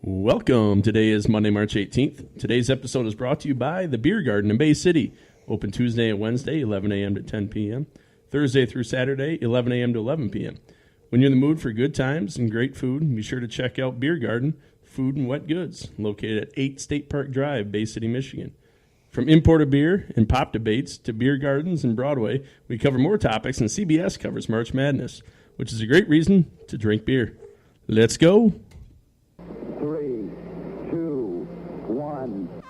Welcome. Today is Monday, March 18th. Today's episode is brought to you by the Bier Garden in Bay City. Open Tuesday and Wednesday, 11 a.m. to 10 p.m. Thursday through Saturday, 11 a.m. to 11 p.m. When you're in the mood for good times and great food, be sure to check out Bier Garden, Food and Wet Goods, located at 8 State Park Drive, Bay City, Michigan. From imported beer and pop debates to beer gardens and Broadway, we cover more topics, and CBS covers March Madness, which is a great reason to drink beer. Let's go. 3, 2, 1.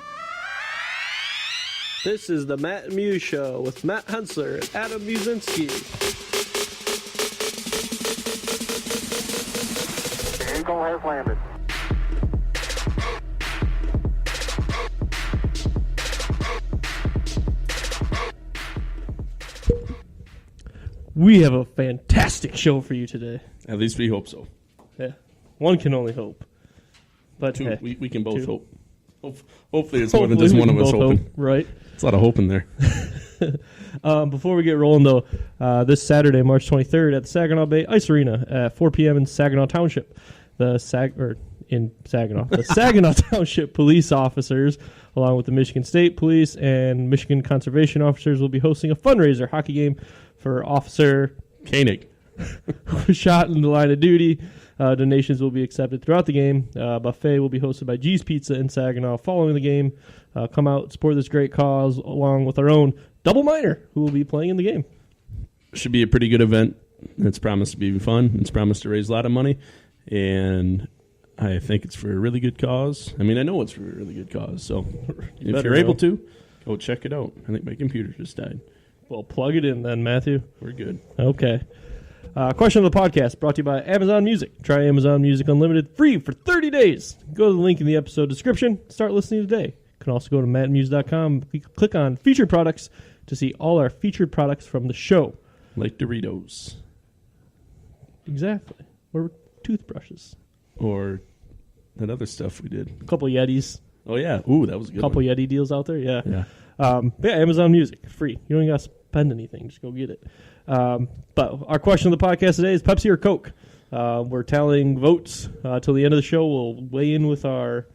This is the Matt and Muse Show with Matt Hensler and Adam Musinski. The Eagle has landed. We have a fantastic show for you today. At least we hope so. Yeah, one can only hope. But Two. hey, We can both hope. Hopefully it's hopefully more than just we one of can us both hoping. hope, right? It's a lot of hope in there. Before we get rolling, though, this Saturday, March 23rd, at the Saginaw Bay Ice Arena at 4 p.m. in Saginaw Township, the Saginaw Township police officers, along with the Michigan State Police and Michigan Conservation officers, will be hosting a fundraiser hockey game for Officer Koenig. who was shot in the line of duty. Donations will be accepted throughout the game. Buffet will be hosted by G's Pizza in Saginaw following the game. Come out, support this great cause, along with our own double minor, who will be playing in the game. Should be a pretty good event. It's promised to be fun. It's promised to raise a lot of money. And I think it's for a really good cause. I mean, I know it's for a really good cause. So if you're able to, go check it out. I think my computer just died. Well, plug it in then, Matthew. We're good. Okay. Question of the podcast brought to you by Amazon Music. Try Amazon Music Unlimited free for 30 days. Go to the link in the episode description. Start listening today. You can also go to mattmuse.com. Click on featured products to see all our featured products from the show. Like Doritos. Exactly. Or toothbrushes. Or that other stuff we did. A couple Yetis. Oh, yeah. Ooh, that was a good Couple one. Yeti deals out there. Yeah. Yeah. But yeah, Amazon Music, free. You don't even got to spend anything. Just go get it. But our question of the podcast today is Pepsi or Coke? We're tallying votes till the end of the show. We'll weigh in with our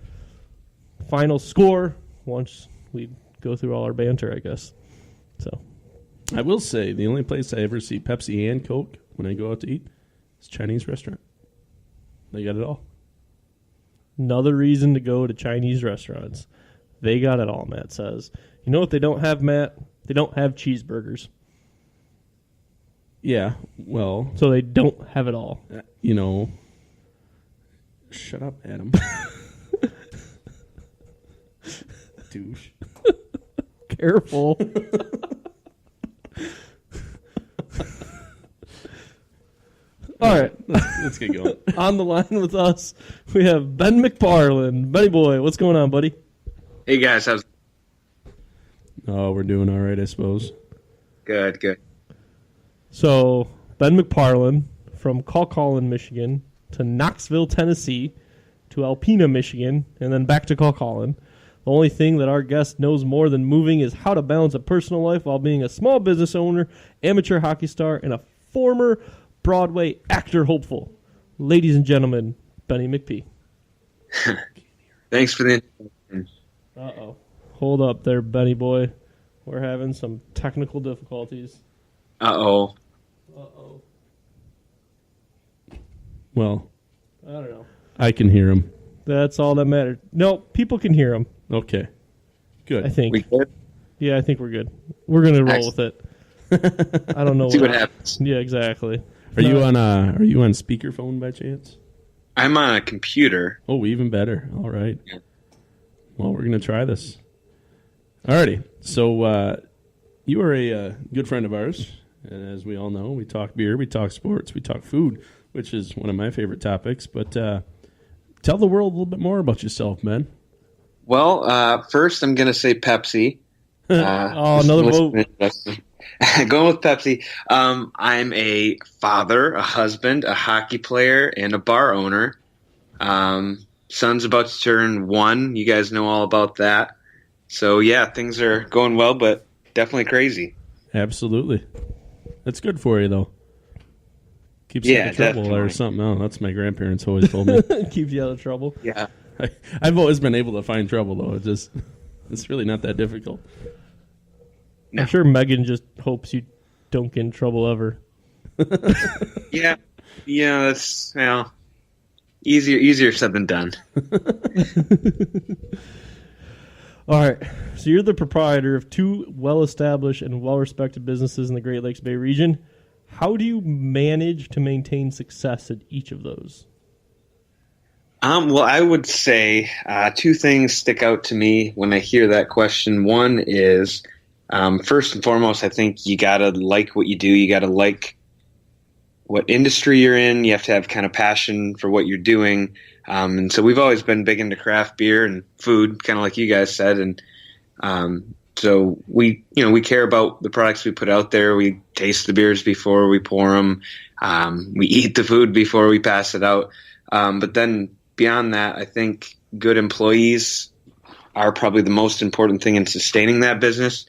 final score once we go through all our banter, I guess. So, I will say the only place I ever see Pepsi and Coke when I go out to eat is a Chinese restaurant. They got it all. another reason to go to Chinese restaurants. They got it all, Matt says. You know what they don't have, Matt? They don't have cheeseburgers. Yeah, well, So they don't have it all. you know, shut up, Adam. Douche. Careful. All right. Let's get going. On the line with us, we have Ben McParland. Benny boy, what's going on, buddy? Hey guys, how's Oh, we're doing all right, I suppose. good? So, Ben McParland from Colquhoun, Michigan, to Knoxville, Tennessee, to Alpena, Michigan, and then back to Colquhoun. The only thing that our guest knows more than moving is how to balance a personal life while being a small business owner, amateur hockey star, and a former Broadway actor hopeful. Ladies and gentlemen, Benny McP. Thanks for the introduction. Uh-oh. Hold up there, Benny boy. We're having some technical difficulties. Uh-oh. Uh-oh. Well, I don't know. I can hear him. That's all that matters. No, people can hear him, Okay, good. I think. We good? Yeah, I think we're good. We're going to roll with it. I don't know. See what happens. Yeah, exactly. Are you on speakerphone by chance? I'm on a computer. Oh, even better. All right. Yeah. Well, we're going to try this. Alrighty. So you are a good friend of ours. And as we all know, we talk beer, we talk sports, we talk food, which is one of my favorite topics. But tell the world a little bit more about yourself, Ben. Well, first I'm going to say Pepsi. Another vote. Going with Pepsi. I'm a father, a husband, a hockey player, and a bar owner. Son's about to turn 1. You guys know all about that. So, yeah, things are going well, but definitely crazy. Absolutely. That's good for you, though. Keeps you out of trouble definitely. or something. Oh, that's my grandparents always told me. Keeps you out of trouble. Yeah. I've always been able to find trouble, though. It's really not that difficult. I'm sure Megan just hopes you don't get in trouble ever. Yeah, that's easier said than done. All right, so you're the proprietor of two well-established and well-respected businesses in the Great Lakes Bay region. How do you manage to maintain success at each of those? Well, I would say two things stick out to me when I hear that question. One is, first and foremost, I think you got to like what you do. You got to like what industry you're in. You have to have kind of passion for what you're doing. And so we've always been big into craft beer and food, kind of like you guys said. And so we care about the products we put out there. We taste the beers before we pour them. We eat the food before we pass it out. But then beyond that, I think good employees are probably the most important thing in sustaining that business.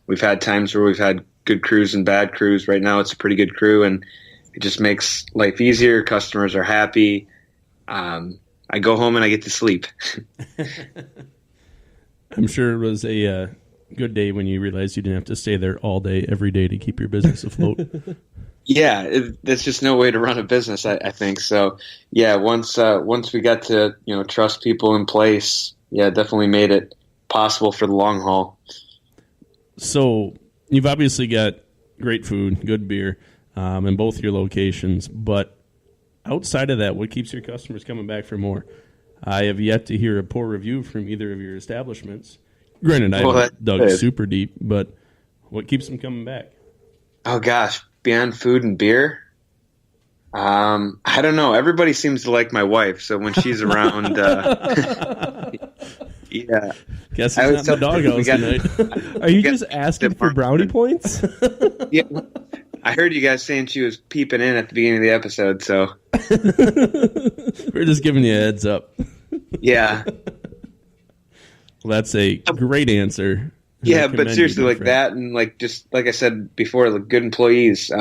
We've had times where we've had good crews and bad crews. Right now it's a pretty good crew, and it just makes life easier. Customers are happy. I go home and I get to sleep. I'm sure it was a good day when you realized you didn't have to stay there all day, every day to keep your business afloat. Yeah, there's just no way to run a business, I think. So, yeah, once we got to trust people in place, yeah, it definitely made it possible for the long haul. So you've obviously got great food, good beer in both your locations, but outside of that, what keeps your customers coming back for more? I have yet to hear a poor review from either of your establishments. Granted, I haven't dug super deep, but what keeps them coming back? Oh, gosh, beyond food and beer? I don't know. Everybody seems to like my wife, so when she's around, yeah. Guess it's not in the doghouse tonight. Are you just asking for brownie points? Yeah. I heard you guys saying she was peeping in at the beginning of the episode, so. We're just giving you a heads up. Yeah. Well, that's a great answer. Yeah, but seriously, like that, and just like I said before, like good employees.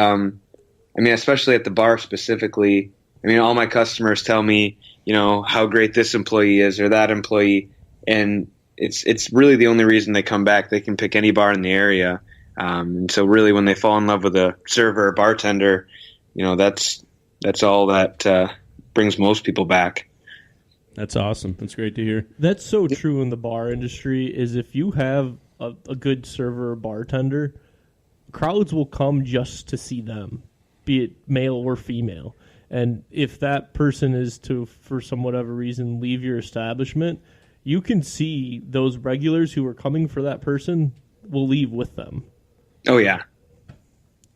Especially at the bar specifically. All my customers tell me, how great this employee is or that employee, and it's really the only reason they come back. They can pick any bar in the area, and so really, when they fall in love with a server or bartender, that's all that brings most people back. That's awesome. That's great to hear. That's so true in the bar industry. Is if you have a good server or bartender, crowds will come just to see them, be it male or female. And if that person is to, for some whatever reason, leave your establishment, you can see those regulars who are coming for that person will leave with them. Oh, yeah.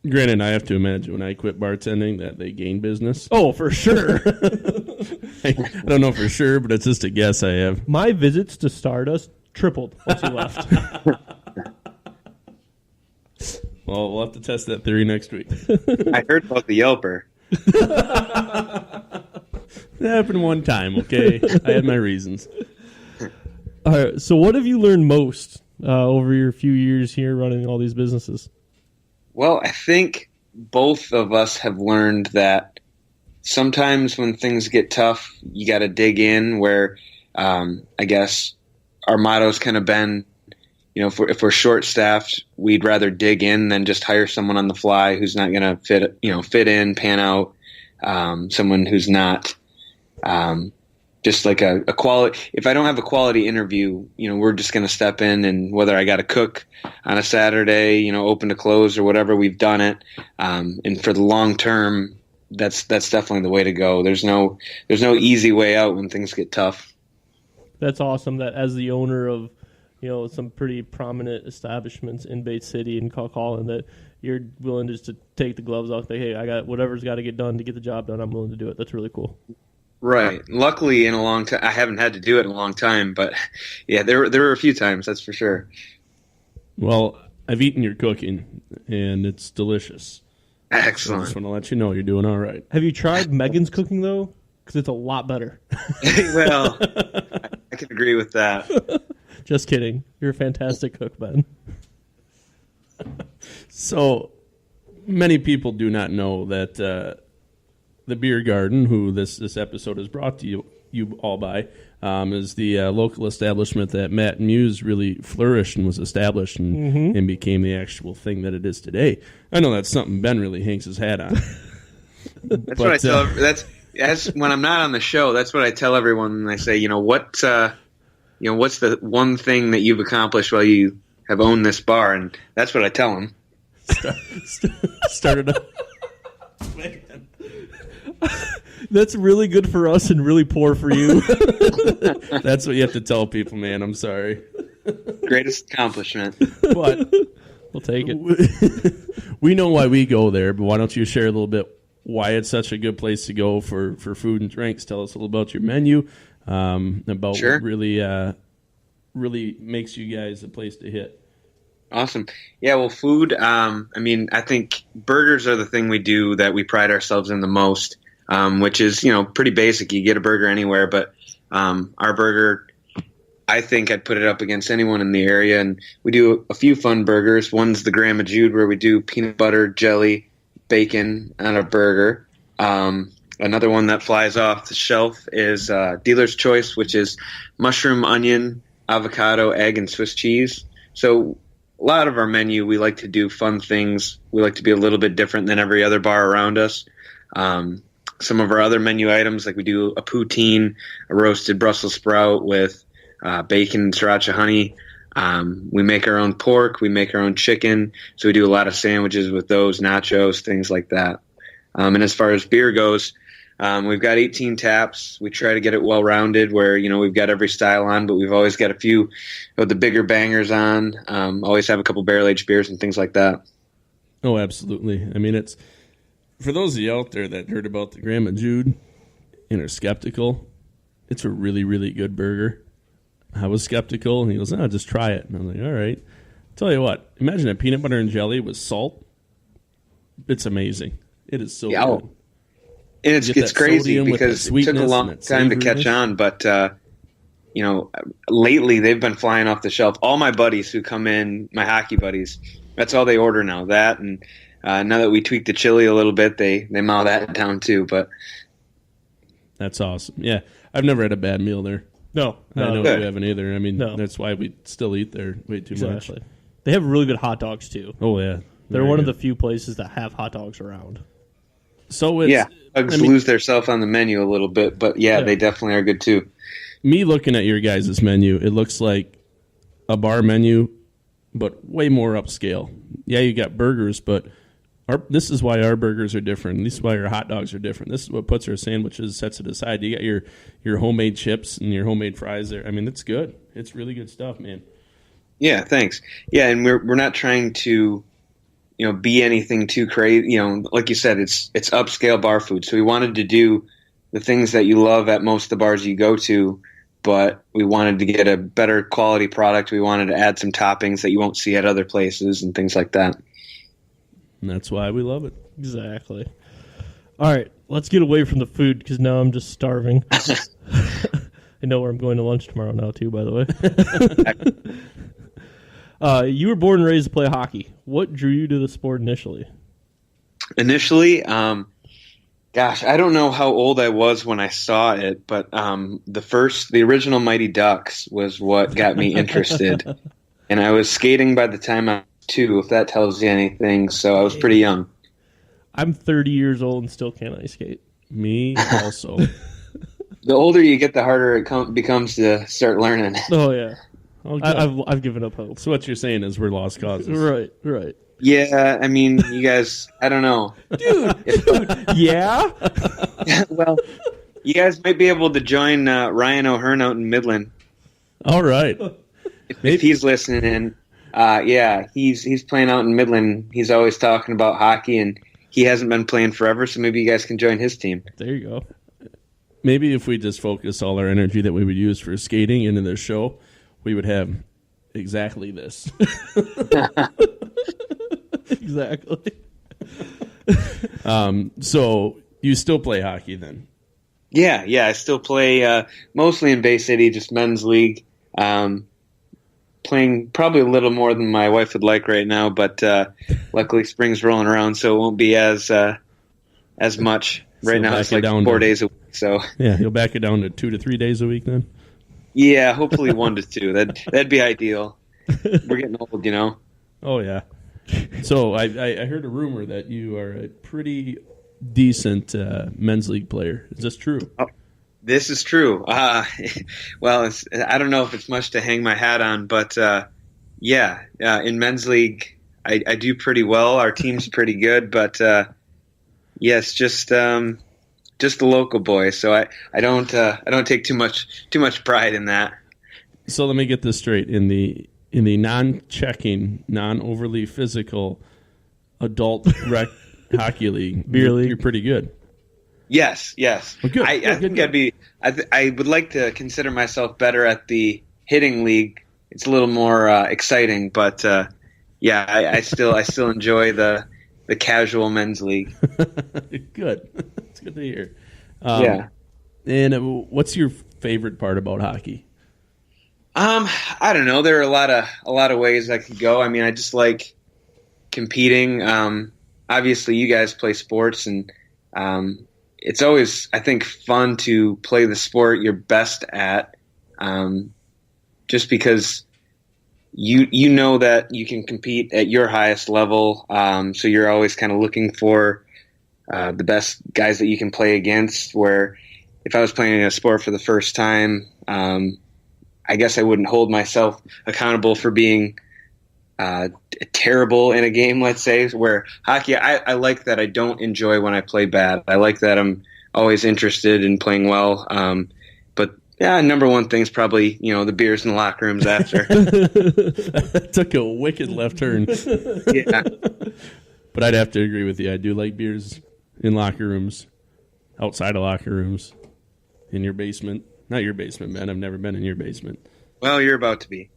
Granted, I have to imagine when I quit bartending that they gain business. Oh, for sure. I don't know for sure, but it's just a guess I have. My visits to Stardust tripled once you left. Well, we'll have to test that theory next week. I heard about the Yelper. That happened one time, okay? I had my reasons. All right, so what have you learned most over your few years here running all these businesses? Well, I think both of us have learned that sometimes when things get tough, you got to dig in, where I guess our motto's kind of been, if we're short-staffed, we'd rather dig in than just hire someone on the fly who's not going to fit in, pan out, someone who's not just like a quality. If I don't have a quality interview, we're just going to step in, and whether I got to cook on a Saturday, open to close or whatever, we've done it. And for the long term, that's definitely the way to go. There's no easy way out when things get tough. That's awesome that as the owner of some pretty prominent establishments in Bay City and Colquhoun, that you're willing just to take the gloves off. Say, hey, I got whatever's got to get done to get the job done. I'm willing to do it. That's really cool. Right. Luckily, in a long time, I haven't had to do it in a long time, but yeah, there were a few times, that's for sure. Well, I've eaten your cooking, and it's delicious. Excellent. I just want to let you know you're doing all right. Have you tried Megan's cooking, though? Because it's a lot better. Well, I can agree with that. Just kidding. You're a fantastic cook, Ben. So, many people do not know that the Bier Garden, who this episode is brought to you you all by, is the local establishment that Matt Muse really flourished and was established and became the actual thing that it is today. I know that's something Ben really hangs his hat on. That's what I tell. That's when I'm not on the show. That's what I tell everyone when I say, what's the one thing that you've accomplished while you have owned this bar, and that's what I tell them. Started up. That's really good for us and really poor for you. That's what you have to tell people, man. I'm sorry. Greatest accomplishment. But We'll take it. we know why we go there, but why don't you share a little bit why it's such a good place to go for food and drinks? Tell us a little about your menu, about Sure. what really makes you guys a place to hit. Awesome. Yeah, well, food, I think burgers are the thing we do that we pride ourselves in the most, which is, pretty basic. You get a burger anywhere, but our burger, I think I'd put it up against anyone in the area, and we do a few fun burgers. One's the Grandma Jude, where we do peanut butter, jelly, bacon on a burger. Another one that flies off the shelf is Dealer's Choice, which is mushroom, onion, avocado, egg, and Swiss cheese. So a lot of our menu, we like to do fun things. We like to be a little bit different than every other bar around us. Some of our other menu items, like we do a poutine, a roasted Brussels sprout with bacon and sriracha honey. We make our own pork. We make our own chicken. So we do a lot of sandwiches with those, nachos, things like that. And as far as beer goes, we've got 18 taps. We try to get it well-rounded where, we've got every style on, but we've always got a few of the bigger bangers on. Always have a couple barrel-aged beers and things like that. Oh, absolutely. I mean, it's for those of you out there that heard about the Grandma Jude and are skeptical, it's a really, really good burger. I was skeptical, and he goes, just try it. And I'm like, all right. Tell you what, imagine a peanut butter and jelly with salt. It's amazing. It is so good. And it's crazy because it took a long time to catch on, but lately they've been flying off the shelf. All my buddies who come in, my hockey buddies, that's all they order now. That and now that we tweaked the chili a little bit, they mow that down too. But that's awesome. Yeah, I've never had a bad meal there. No, I know good. you haven't either. I mean, No. that's why we still eat there way too much. exactly. They have really good hot dogs too. Oh yeah, They're one of the few places that have hot dogs around. So it's bugs lose their self on the menu a little bit, but yeah, they definitely are good too. Me looking at your guys' menu, it looks like a bar menu, but way more upscale. Yeah, you got burgers, but this is why our burgers are different. This is why our hot dogs are different. This is what puts our sandwiches, sets it aside. You got your homemade chips and your homemade fries there. I mean, it's good. It's really good stuff, man. Yeah, thanks. Yeah, and we're not trying to be anything too crazy. Like you said, it's upscale bar food. So we wanted to do the things that you love at most of the bars you go to, but we wanted to get a better quality product. We wanted to add some toppings that you won't see at other places and things like that. And that's why we love it. Exactly. All right, let's get away from the food because now I'm just starving. I know where I'm going to lunch tomorrow now, too, by the way. You were born and raised to play hockey. What drew you to the sport initially? Initially, gosh, I don't know how old I was when I saw it, but the original Mighty Ducks was what got me interested. And I was skating by the time I was 2, if that tells you anything, so I was pretty young. I'm 30 years old and still can't ice skate. Me also. The older you get, the harder it becomes to start learning. Oh, yeah. I've given up hope. So what you're saying is we're lost causes. Right. Yeah, I mean, you guys, I don't know. Dude, yeah? Well, you guys might be able to join Ryan O'Hearn out in Midland. All right. If he's listening in. He's playing out in Midland. He's always talking about hockey, and he hasn't been playing forever, so maybe you guys can join his team. There you go. Maybe if we just focus all our energy that we would use for skating into this show, we would have exactly this. Exactly. So you still play hockey then? Yeah, I still play mostly in Bay City, just men's league. Playing probably a little more than my wife would like right now, but luckily spring's rolling around, so it won't be as much. Right now it's like 4 days a week. So Yeah, you'll back it down to 2 to 3 days a week then. yeah, hopefully 1 to 2. That'd be ideal. We're getting old, you know. Oh yeah. So I heard a rumor that you are a pretty decent men's league player. Is this true? This is true. Well, I don't know if it's much to hang my hat on, but in men's league, I do pretty well. Our team's pretty good, but yes, just the local boy. So I don't take too much pride in that. So let me get this straight. In the non-checking, non-overly physical adult rec hockey league, Beer league, you're pretty good. Yes. Well, good. I think good. I'd be. I would like to consider myself better at the hitting league. It's a little more exciting, but I still enjoy the casual men's league. Good. That's good to hear. And what's your favorite part about hockey? I don't know. There are a lot of ways I could go. I mean, I just like competing. Obviously, you guys play sports, and it's always, I think, fun to play the sport you're best at, just because you know that you can compete at your highest level. So you're always kind of looking for the best guys that you can play against. Where if I was playing a sport for the first time, I guess I wouldn't hold myself accountable for being terrible in a game, let's say. Where hockey, I like that I don't enjoy when I play bad. I like that I'm always interested in playing well. But yeah, number one thing is probably, the beers in the locker rooms after. That took a wicked left turn. Yeah. But I'd have to agree with you. I do like beers in locker rooms, outside of locker rooms, in your basement. Not your basement, man. I've never been in your basement. Well, you're about to be.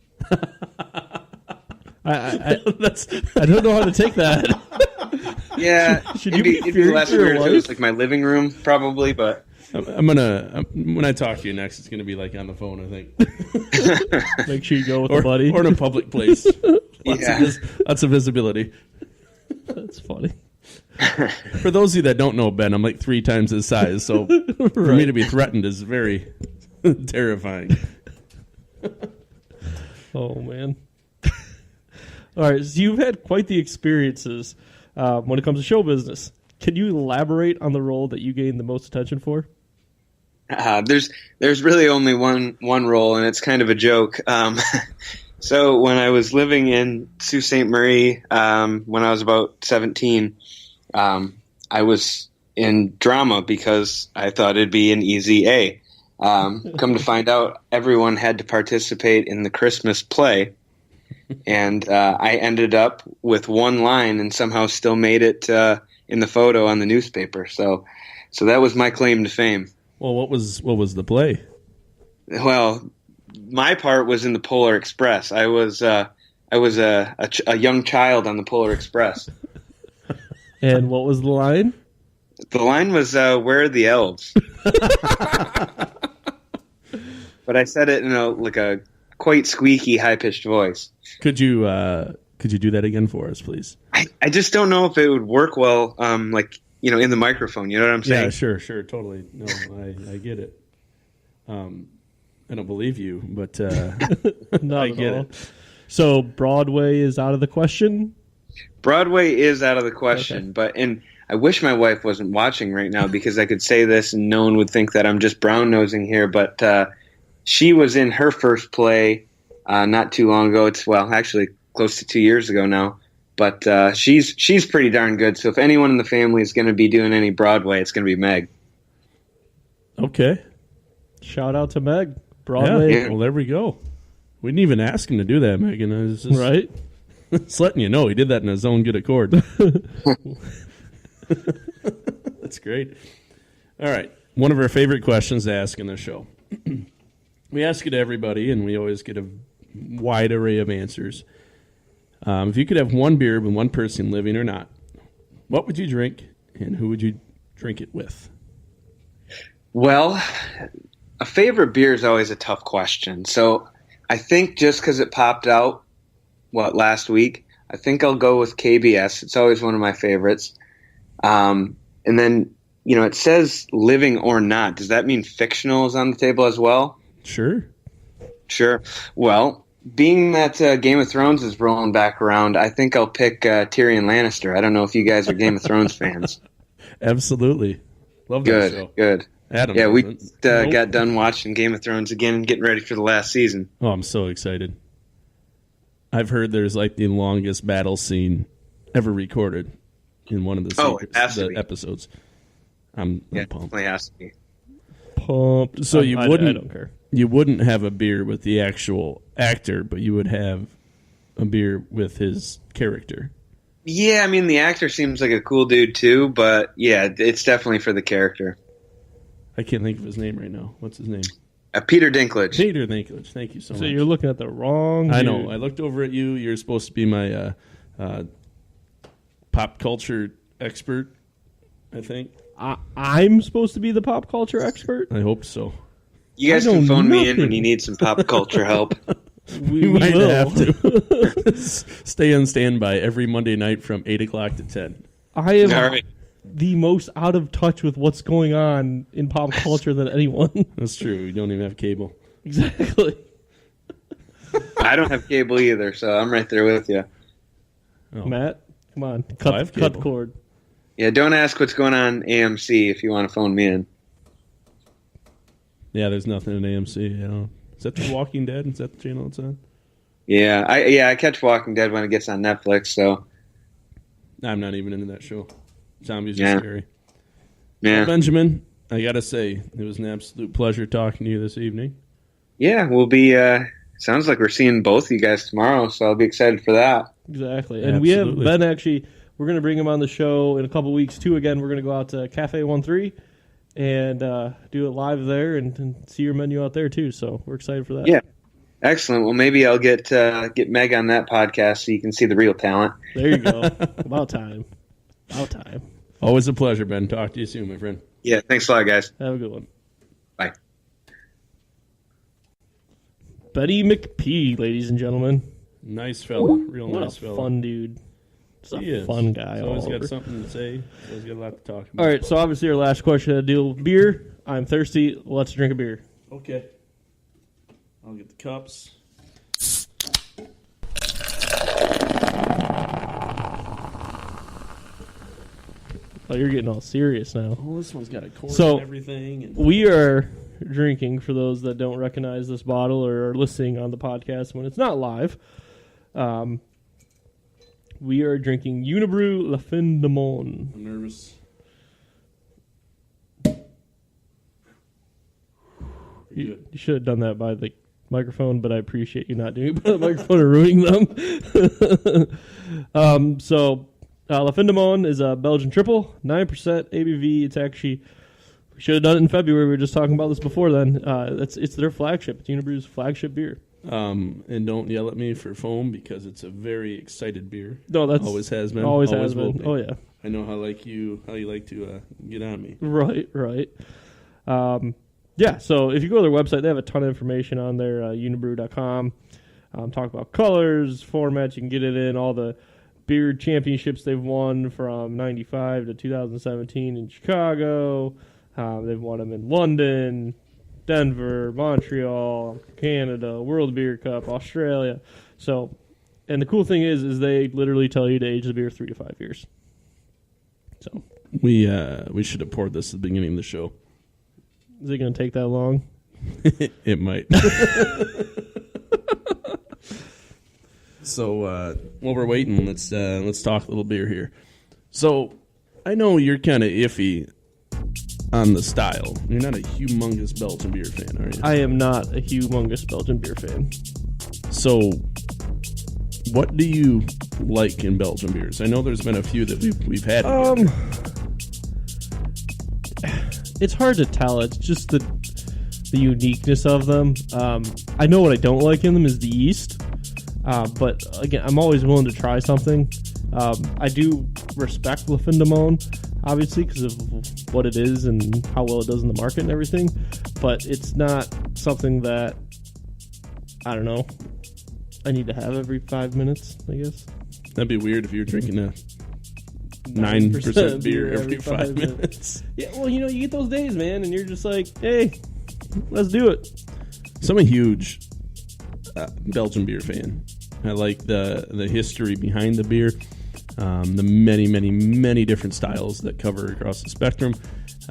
I don't know how to take that. Yeah, Should it'd you be be less fearing for your weird if it life? was like my living room, probably. But I'm gonna when I talk to you next, it's gonna be like on the phone. I think, Make sure you go with a buddy. or in a public place. Yeah. Lots of visibility. That's funny. For those of you that don't know Ben, I'm like 3 times his size, so for me to be threatened is very terrifying. Oh man. All right, so you've had quite the experiences when it comes to show business. Can you elaborate on the role that you gained the most attention for? there's really only one role, and it's kind of a joke. So when I was living in Sault Ste. Marie, when I was about 17, I was in drama because I thought it'd be an easy A. Come to find out, everyone had to participate in the Christmas play, and I ended up with one line and somehow still made it in the photo on the newspaper. So that was my claim to fame. Well, what was the play? Well, my part was in the Polar Express. I was a young child on the Polar Express. And what was the line? The line was, "Where are the elves?" But I said it in a quite squeaky, high-pitched voice. Could you do that again for us, please? I just don't know if it would work well, in the microphone. You know what I'm saying? Yeah, sure, totally. No, I get it. I don't believe you, but Not I at get all. it. So Broadway is out of the question? Broadway is out of the question, and I wish my wife wasn't watching right now because I could say this and no one would think that I'm just brown-nosing here, but she was in her first play not too long ago. It's, actually close to 2 years ago now, but she's pretty darn good, so if anyone in the family is going to be doing any Broadway, it's going to be Meg. Okay. Shout out to Meg. Broadway. Yeah. Well, there we go. We didn't even ask him to do that, Megan. I was just Right? just letting you know he did that in his own good accord. That's great. All right. One of our favorite questions to ask in the show. We ask it to everybody, and we always get a wide array of answers. If you could have one beer with one person, living or not, what would you drink, and who would you drink it with? Well, a favorite beer is always a tough question. So I think just because it popped out, last week, I think I'll go with KBS. It's always one of my favorites. And then it says living or not. Does that mean fictional is on the table as well? Sure. Sure. Well, being that Game of Thrones is rolling back around, I think I'll pick Tyrion Lannister. I don't know if you guys are Game of Thrones fans. Absolutely. Love that show. Good. Adam. Yeah, we Nope. got done watching Game of Thrones again and getting ready for the last season. Oh, I'm so excited. I've heard there's like the longest battle scene ever recorded in one of the, Oh, it has to be. episodes. I'm pumped. Definitely has to be. Pumped. So you I wouldn't don't care. You wouldn't have a beer with the actual actor, but you would have a beer with his character. Yeah, I mean, the actor seems like a cool dude too, but yeah, it's definitely for the character. I can't think of his name right now. What's his name? Peter Dinklage. Peter Dinklage. Thank you so So much. you're looking at the wrong. I know. dude. I looked over at you. You're supposed to be my pop culture expert, I think. I'm supposed to be the pop culture expert. I hope so. You guys I know can phone me in nothing. when you need some pop culture help. We might will. have to. Stay on standby every Monday night from 8 o'clock to 10. I am All right. the most out of touch with what's going on in pop culture than anyone. That's true. You don't even have cable. Exactly. I don't have cable either, so I'm right there with you. Oh. Matt, come on, I have cut the cable. cord. Yeah, don't ask what's going on AMC if you want to phone me in. Yeah, there's nothing in AMC. You know. Is that The Walking Dead? Is that the channel it's on? Yeah, I catch Walking Dead when it gets on Netflix, so I'm not even into that show. Zombies Yeah. are scary. yeah. Benjamin, I got to say, it was an absolute pleasure talking to you this evening. Yeah, we'll be sounds like we're seeing both of you guys tomorrow, so I'll be excited for that. Exactly. And we have Absolutely. Ben actually, we're going to bring him on the show in a couple weeks too. Again, we're going to go out to Cafe 13 and do it live there and see your menu out there too. So we're excited for that. Yeah. Excellent. Well, maybe I'll get Meg on that podcast so you can see the real talent. There you go. About time. About time. Always a pleasure, Ben. Talk to you soon, my friend. Yeah, thanks a lot, guys. Have a good one. Bye. Betty McPhee, ladies and gentlemen. Nice fella. Real What nice a fella. fun dude. Just He a is. fun guy. He's all always got over. something to say. He's always got a lot to talk about. All right, so obviously our last question had to deal with beer. I'm thirsty. Let's drink a beer. Okay. I'll get the cups. Oh, you're getting all serious now. Oh, this one's got a cork So- and everything. And We are drinking, for those that don't recognize this bottle or are listening on the podcast when it's not live. We are drinking Unibrew La Fin de Mon. I'm nervous. You should have done that by the microphone, but I appreciate you not doing it by the microphone or ruining them. La Fin de Mon is a Belgian triple, 9% ABV. It's actually, we should have done it in February. We were just talking about this before then. It's their flagship. It's Unibrew's flagship beer. And don't yell at me for foam because it's a very excited beer. No, that's Always has been. Always has will been. be. Oh yeah. I know how you like to get on me. Right. Yeah, so if you go to their website, they have a ton of information on there, unibrew.com. Talk about colors, formats, you can get it in, all the beer championships they've won from 95 to 2017 in Chicago. They've won them in London, Denver, Montreal, Canada, World Beer Cup, Australia. So, and the cool thing is they literally tell you to age the beer 3 to 5 years. So, We should have poured this at the beginning of the show. is it going to take that long? It might. So while we're waiting, let's talk a little beer here. So I know you're kind of iffy on the style. You're not a humongous Belgian beer fan, are you? I am not a humongous Belgian beer fan. So what do you like in Belgian beers? I know there's been a few that we've had. together. It's hard to tell. It's just the uniqueness of them. I know what I don't like in them is the yeast. But again, I'm always willing to try something. I do respect Le Fin de Mon, obviously, because of what it is and how well it does in the market and everything. But it's not something that, I don't know, I need to have every 5 minutes, I guess. That'd be weird if you were drinking a 9% beer every 5 minutes. Yeah, well, you get those days, man, and you're just like, hey, let's do it. So I'm a huge Belgian beer fan. I like the history behind the beer, the many, many, many different styles that cover across the spectrum,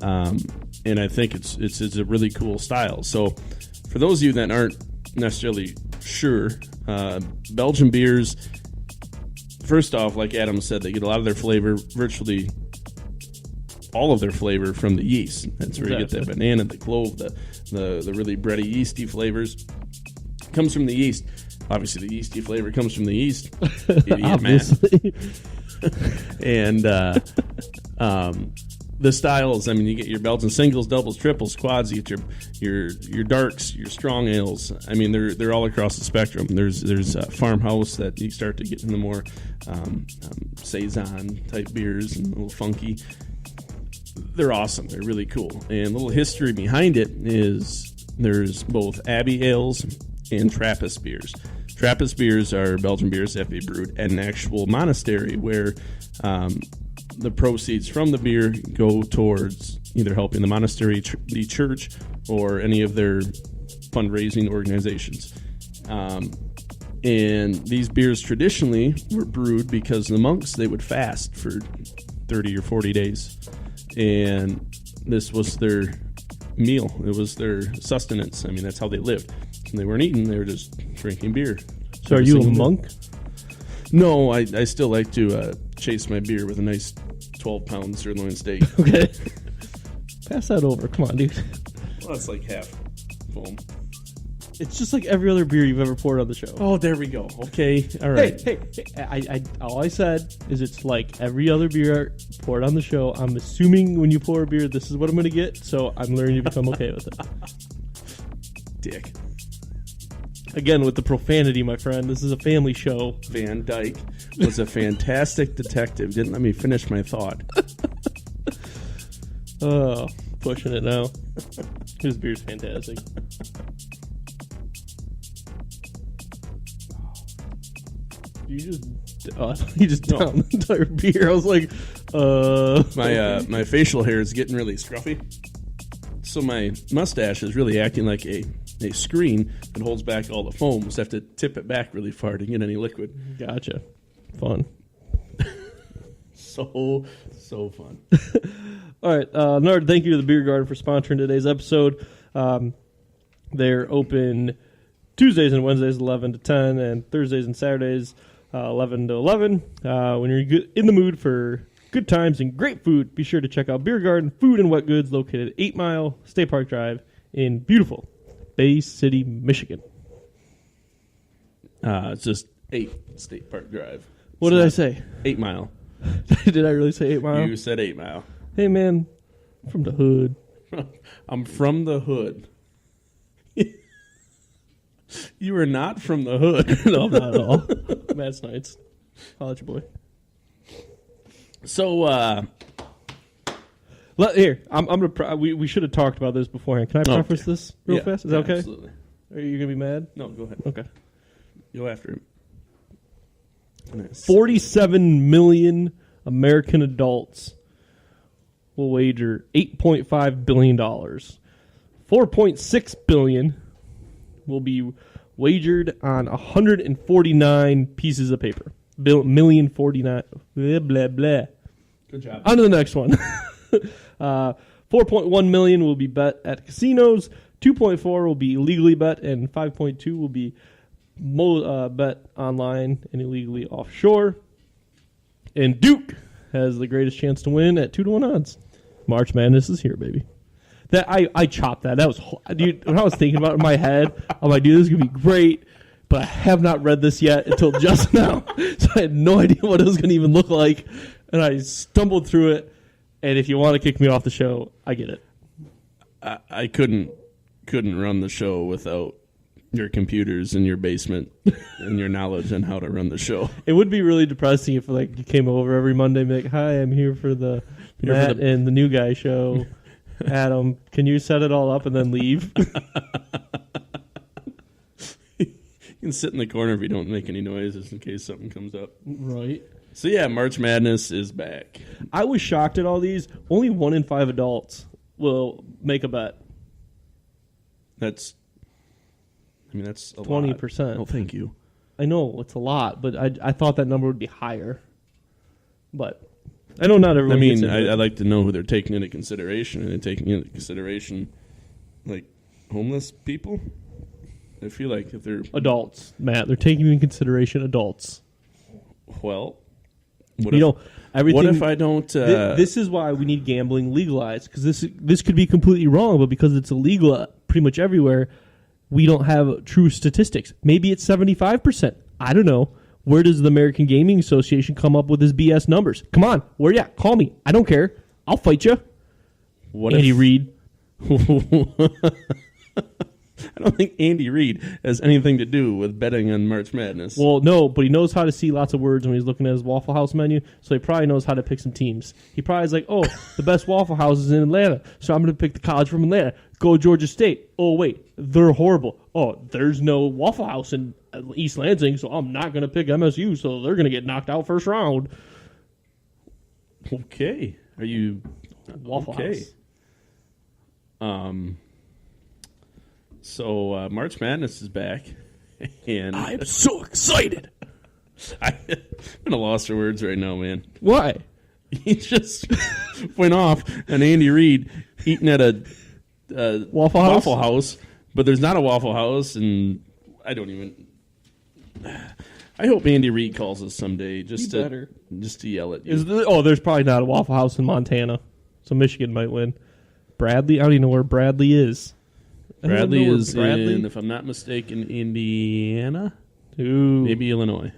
and I think it's a really cool style. So for those of you that aren't necessarily sure, Belgian beers, first off, like Adam said, they get a lot of their flavor, virtually all of their flavor, from the yeast. That's where you get that banana, the clove, the really bready, yeasty flavors. Comes from the yeast. Obviously, the yeasty flavor comes from the yeast. Idiot man. And the styles, I mean, you get your Belgian singles, doubles, triples, quads. You get your darks, your strong ales. I mean, they're all across the spectrum. There's farmhouse that you start to get in the more saison type beers and a little funky. They're awesome. They're really cool. And a little history behind it is there's both Abbey ales and Trappist beers. Trappist beers are Belgian beers that be brewed at an actual monastery where the proceeds from the beer go towards either helping the monastery, the church, or any of their fundraising organizations. And these beers traditionally were brewed because the monks, they would fast for 30 or 40 days. And this was their meal. It was their sustenance. I mean, that's how they lived. And they weren't eating, they were just drinking beer. So are you a monk? No, I still like to chase my beer with a nice 12-pound sirloin steak. Okay. Pass that over. Come on, dude. Well, that's like half foam. It's just like every other beer you've ever poured on the show. Oh, there we go. Okay, all right. Hey, I all I said is it's like every other beer poured on the show. I'm assuming when you pour a beer, this is what I'm going to get, so I'm learning to become okay with it. Dick. Again, with the profanity, my friend. This is a family show. Van Dyke was a fantastic detective. Didn't let me finish my thought. Oh, pushing it now. His beer's fantastic. You just down the entire beer. I was like, My facial hair is getting really scruffy, so my mustache is really acting like a screen that holds back all the foam. So I have to tip it back really far to get any liquid. Gotcha. Fun. So fun. All right, Nard, thank you to the Beer Garden for sponsoring today's episode. They're open Tuesdays and Wednesdays 11 to 10, and Thursdays and Saturdays 11 to 11. When you're in the mood for good times and great food, be sure to check out Beer Garden Food and Wet Goods, located at 8 Mile State Park Drive in beautiful Bay City, Michigan. It's just 8 State Park Drive. What did I say? 8 Mile. Did I really say 8 Mile? You said 8 Mile. Hey, man, I'm from the hood. I'm from the hood. You are not from the hood. No, not at all. Matt Snites. Holla at your boy. So, here, I'm gonna. We should have talked about this beforehand. Can I preface this real fast? Is that okay? Absolutely. Are you gonna be mad? No, go ahead. Okay. Go after him. Nice. 47 million American adults will wager $8.5 billion. 4.6 billion will be wagered on 149 pieces of paper. Million 49. Blah, blah, blah. Good job. On to the next one. 4.1 million will be bet at casinos. 2.4 will be illegally bet, and 5.2 will be bet online and illegally offshore. And Duke has the greatest chance to win at 2-1 odds. March Madness is here, baby. That I chopped that. That was, dude. When I was thinking about it in my head, I'm like, dude, this is gonna be great. But I have not read this yet until just now, so I had no idea what it was gonna even look like, and I stumbled through it. And if you want to kick me off the show, I get it. I couldn't run the show without your computers in your basement and your knowledge on how to run the show. It would be really depressing if like you came over every Monday and be like, "Hi, I'm here for the Matt and the new guy show." Adam, can you set it all up and then leave? You can sit in the corner if you don't make any noises in case something comes up. Right. So yeah, March Madness is back. I was shocked at all these. Only 1 in 5 adults will make a bet. That's a 20%. lot. Oh, thank you. I know it's a lot, but I thought that number would be higher. But I know not everyone. I mean, gets into it. I like to know who they're taking into consideration, and they're taking into consideration like homeless people. I feel like if they're Adults, Matt, they're taking into consideration adults. well, Everything. what if I don't? This is why we need gambling legalized, because this could be completely wrong, but because it's illegal pretty much everywhere, we don't have true statistics. Maybe it's 75%. I don't know. Where does the American Gaming Association come up with his BS numbers? Come on, where you at? Call me. I don't care. I'll fight you. What Andy if Reid. I don't think Andy Reid has anything to do with betting on March Madness. Well, no, but he knows how to see lots of words when he's looking at his Waffle House menu, so he probably knows how to pick some teams. He probably is like, oh, the best Waffle House is in Atlanta, so I'm going to pick the college from Atlanta. Go Georgia State. Oh, wait, they're horrible. Oh, there's no Waffle House in East Lansing, so I'm not going to pick MSU, so they're going to get knocked out first round. Okay, are you Waffle okay? House. So March Madness is back, and I'm so excited. I'm at a loss for words right now, man. Why? He just went off on Andy Reid eating at a Waffle House? but there's not a Waffle House, and I don't even. I hope Andy Reid calls us someday just to yell at you. There's probably not a Waffle House in Montana, so Michigan might win. Bradley, I don't even know where Bradley is. Bradley is in, if I'm not mistaken, Indiana, Ooh. maybe Illinois.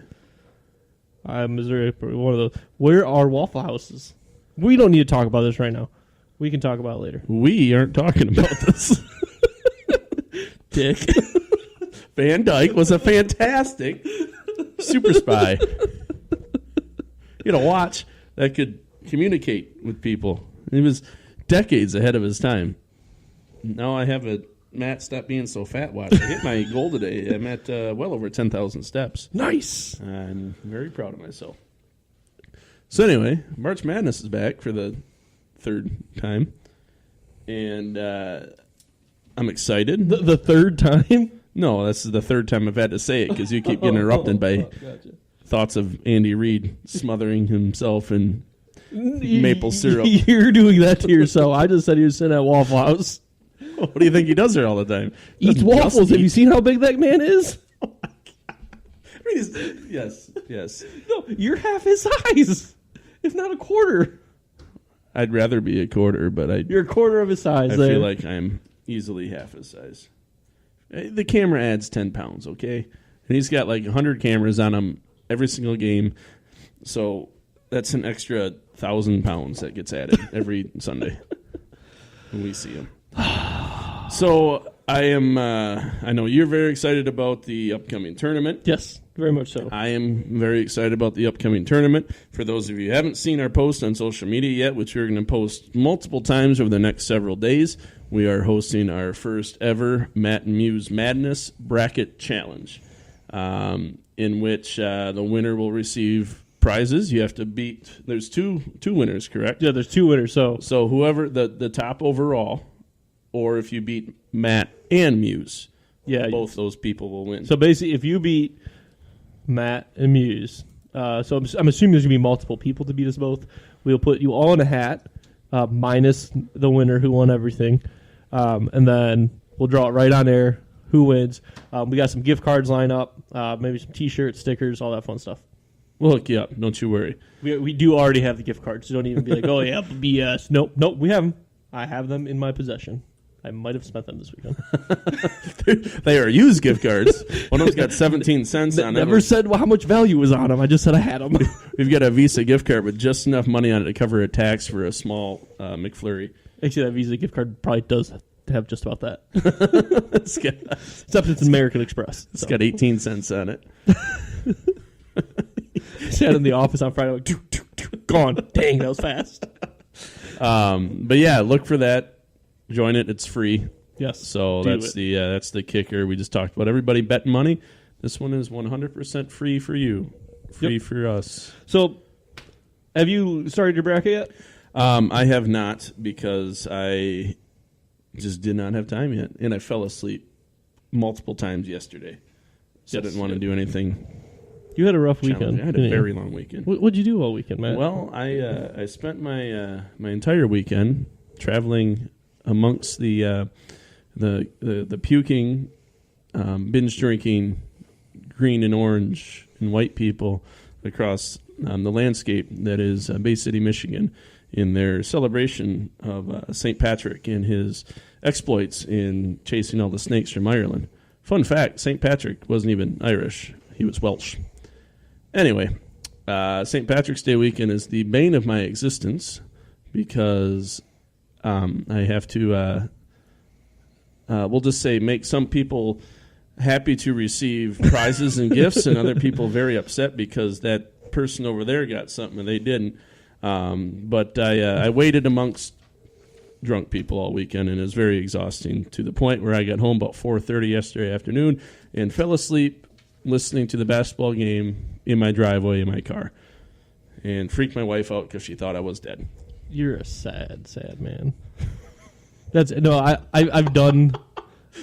Missouri, one of those. Where are Waffle Houses? We don't need to talk about this right now. We can talk about it later. We aren't talking about this. Dick. Van Dyke was a fantastic super spy. You had a watch that could communicate with people. He was decades ahead of his time. Now I have a Matt, stop being so fat watch. I hit my goal today. I'm at well over 10,000 steps. Nice. I'm very proud of myself. So anyway, March Madness is back for the third time. And I'm excited. The third time? No, this is the third time I've had to say it because you keep getting interrupted by Gotcha. thoughts of Andy Reid smothering himself in maple syrup. You're doing that to yourself. I just said he was sitting at Waffle House. What do you think he does there all the time? Eats Doesn't waffles. just Have you eat. seen how big that man is? Yes. No, you're half his size, if not a quarter. I'd rather be a quarter, but You're a quarter of his size. I there. feel like I'm easily half his size. The camera adds 10 pounds, okay? And he's got like 100 cameras on him every single game. So that's an extra 1,000 pounds that gets added every Sunday when we see him. So I am. I know you're very excited about the upcoming tournament. Yes, very much so. I am very excited about the upcoming tournament. For those of you who haven't seen our post on social media yet, which we're going to post multiple times over the next several days, we are hosting our first ever Matt and Muse Madness Bracket Challenge, in which the winner will receive prizes. You have to beat. There's two winners, correct? Yeah, there's two winners. So whoever the top overall, or if you beat Matt and Muse, yeah, both those people will win. So basically, if you beat Matt and Muse, so I'm assuming there's gonna be multiple people to beat us both. We'll put you all in a hat, minus the winner who won everything, and then we'll draw it right on air. Who wins? We got some gift cards lined up, maybe some T-shirts, stickers, all that fun stuff. We'll hook you up. Don't you worry. We do already have the gift cards, so don't even be like, oh yeah, BS. Nope, we have them. I have them in my possession. I might have spent them this weekend. They are used gift cards. One of them's got 17 cents on it. Never said how much value was on them. I just said I had them. We've got a Visa gift card with just enough money on it to cover a tax for a small McFlurry. Actually, that Visa gift card probably does have just about that. It's Except it's American Express. It's got 18 cents on it. Sat in the office on Friday, like, gone. Dang, that was fast. But yeah, look for that. Join it. It's free. Yes. So that's the kicker. We just talked about everybody betting money. This one is 100% free for you. Free for us. So Have you started your bracket yet? I have not because I just did not have time yet, and I fell asleep multiple times yesterday. So I didn't want to do anything. You had a rough weekend. I had a very long weekend. What'd you do all weekend, Matt? Well, I spent my my entire weekend traveling amongst the puking, binge drinking, green and orange and white people across the landscape that is Bay City, Michigan, in their celebration of St. Patrick and his exploits in chasing all the snakes from Ireland. Fun fact, St. Patrick wasn't even Irish. He was Welsh. Anyway, St. Patrick's Day weekend is the bane of my existence because I have to, we'll just say, make some people happy to receive prizes and gifts and other people very upset because that person over there got something and they didn't. But I waited amongst drunk people all weekend, and it was very exhausting to the point where I got home about 4:30 yesterday afternoon and fell asleep listening to the basketball game in my driveway in my car and freaked my wife out because she thought I was dead. You're a sad, sad man. I've done.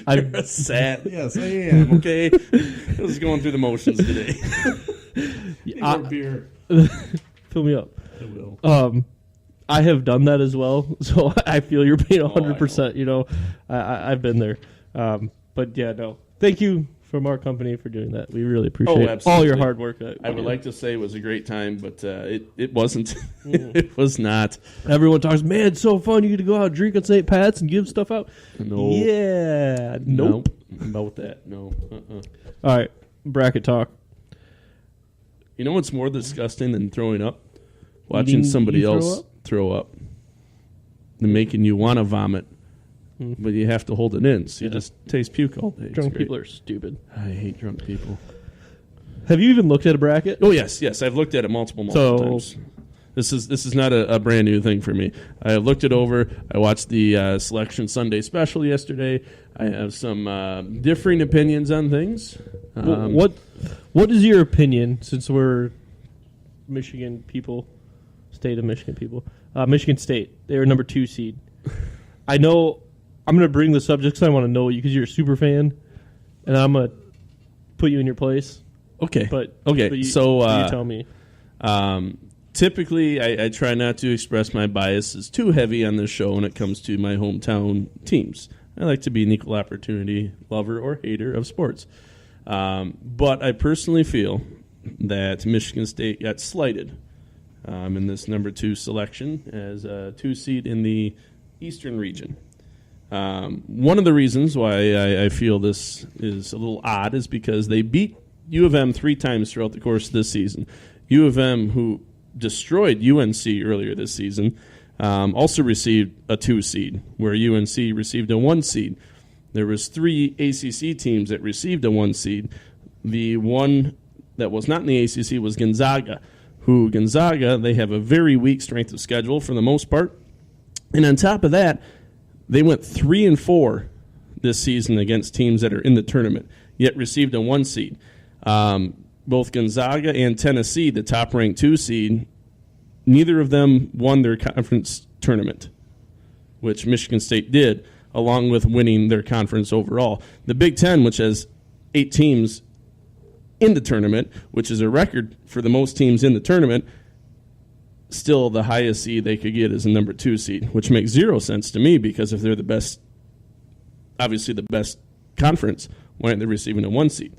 You're a sad. Yes, I am. Okay, I was going through the motions today. Beer. Fill me up. I will. I have done that as well, so I feel your pain 100%. You know, I've been there. But yeah, no. Thank you from our company for doing that. We really appreciate all your hard work. I would like to say it was a great time, but it wasn't. It was not. Everyone talks, man, it's so fun. You get to go out and drink at St. Pat's and give stuff out. No. Yeah. Nope. About that. No. All right. Bracket talk. You know what's more disgusting than throwing up? Watching somebody else throw up. And making you want to vomit. But you have to hold it in, so you just taste puke all day. Drunk people are stupid. I hate drunk people. Have you even looked at a bracket? Oh, yes. I've looked at it multiple times. This is not a brand new thing for me. I looked it over. I watched the Selection Sunday special yesterday. I have some differing opinions on things. What is your opinion, since we're Michigan people, state of Michigan people, Michigan State, they were number 2 seed. I know I'm going to bring the subject because I want to know you because you're a super fan, and I'm going to put you in your place. Okay. But you tell me. Typically, I try not to express my biases too heavy on this show when it comes to my hometown teams. I like to be an equal opportunity lover or hater of sports. But I personally feel that Michigan State got slighted in this number 2 selection as a 2 seed in the Eastern region. One of the reasons why I feel this is a little odd is because they beat U of M 3 times throughout the course of this season. U of M, who destroyed UNC earlier this season, also received a 2 seed, where UNC received a 1 seed. There was 3 ACC teams that received a 1 seed. The one that was not in the ACC was Gonzaga, they have a very weak strength of schedule for the most part. And on top of that, they went 3-4 this season against teams that are in the tournament, yet received a 1 seed. Both Gonzaga and Tennessee, the top-ranked 2 seed, neither of them won their conference tournament, which Michigan State did, along with winning their conference overall. The Big Ten, which has 8 teams in the tournament, which is a record for the most teams in the tournament, still the highest seed they could get is a number 2 seed, which makes 0 sense to me because if they're the best, obviously the best conference, why aren't they receiving a 1 seed?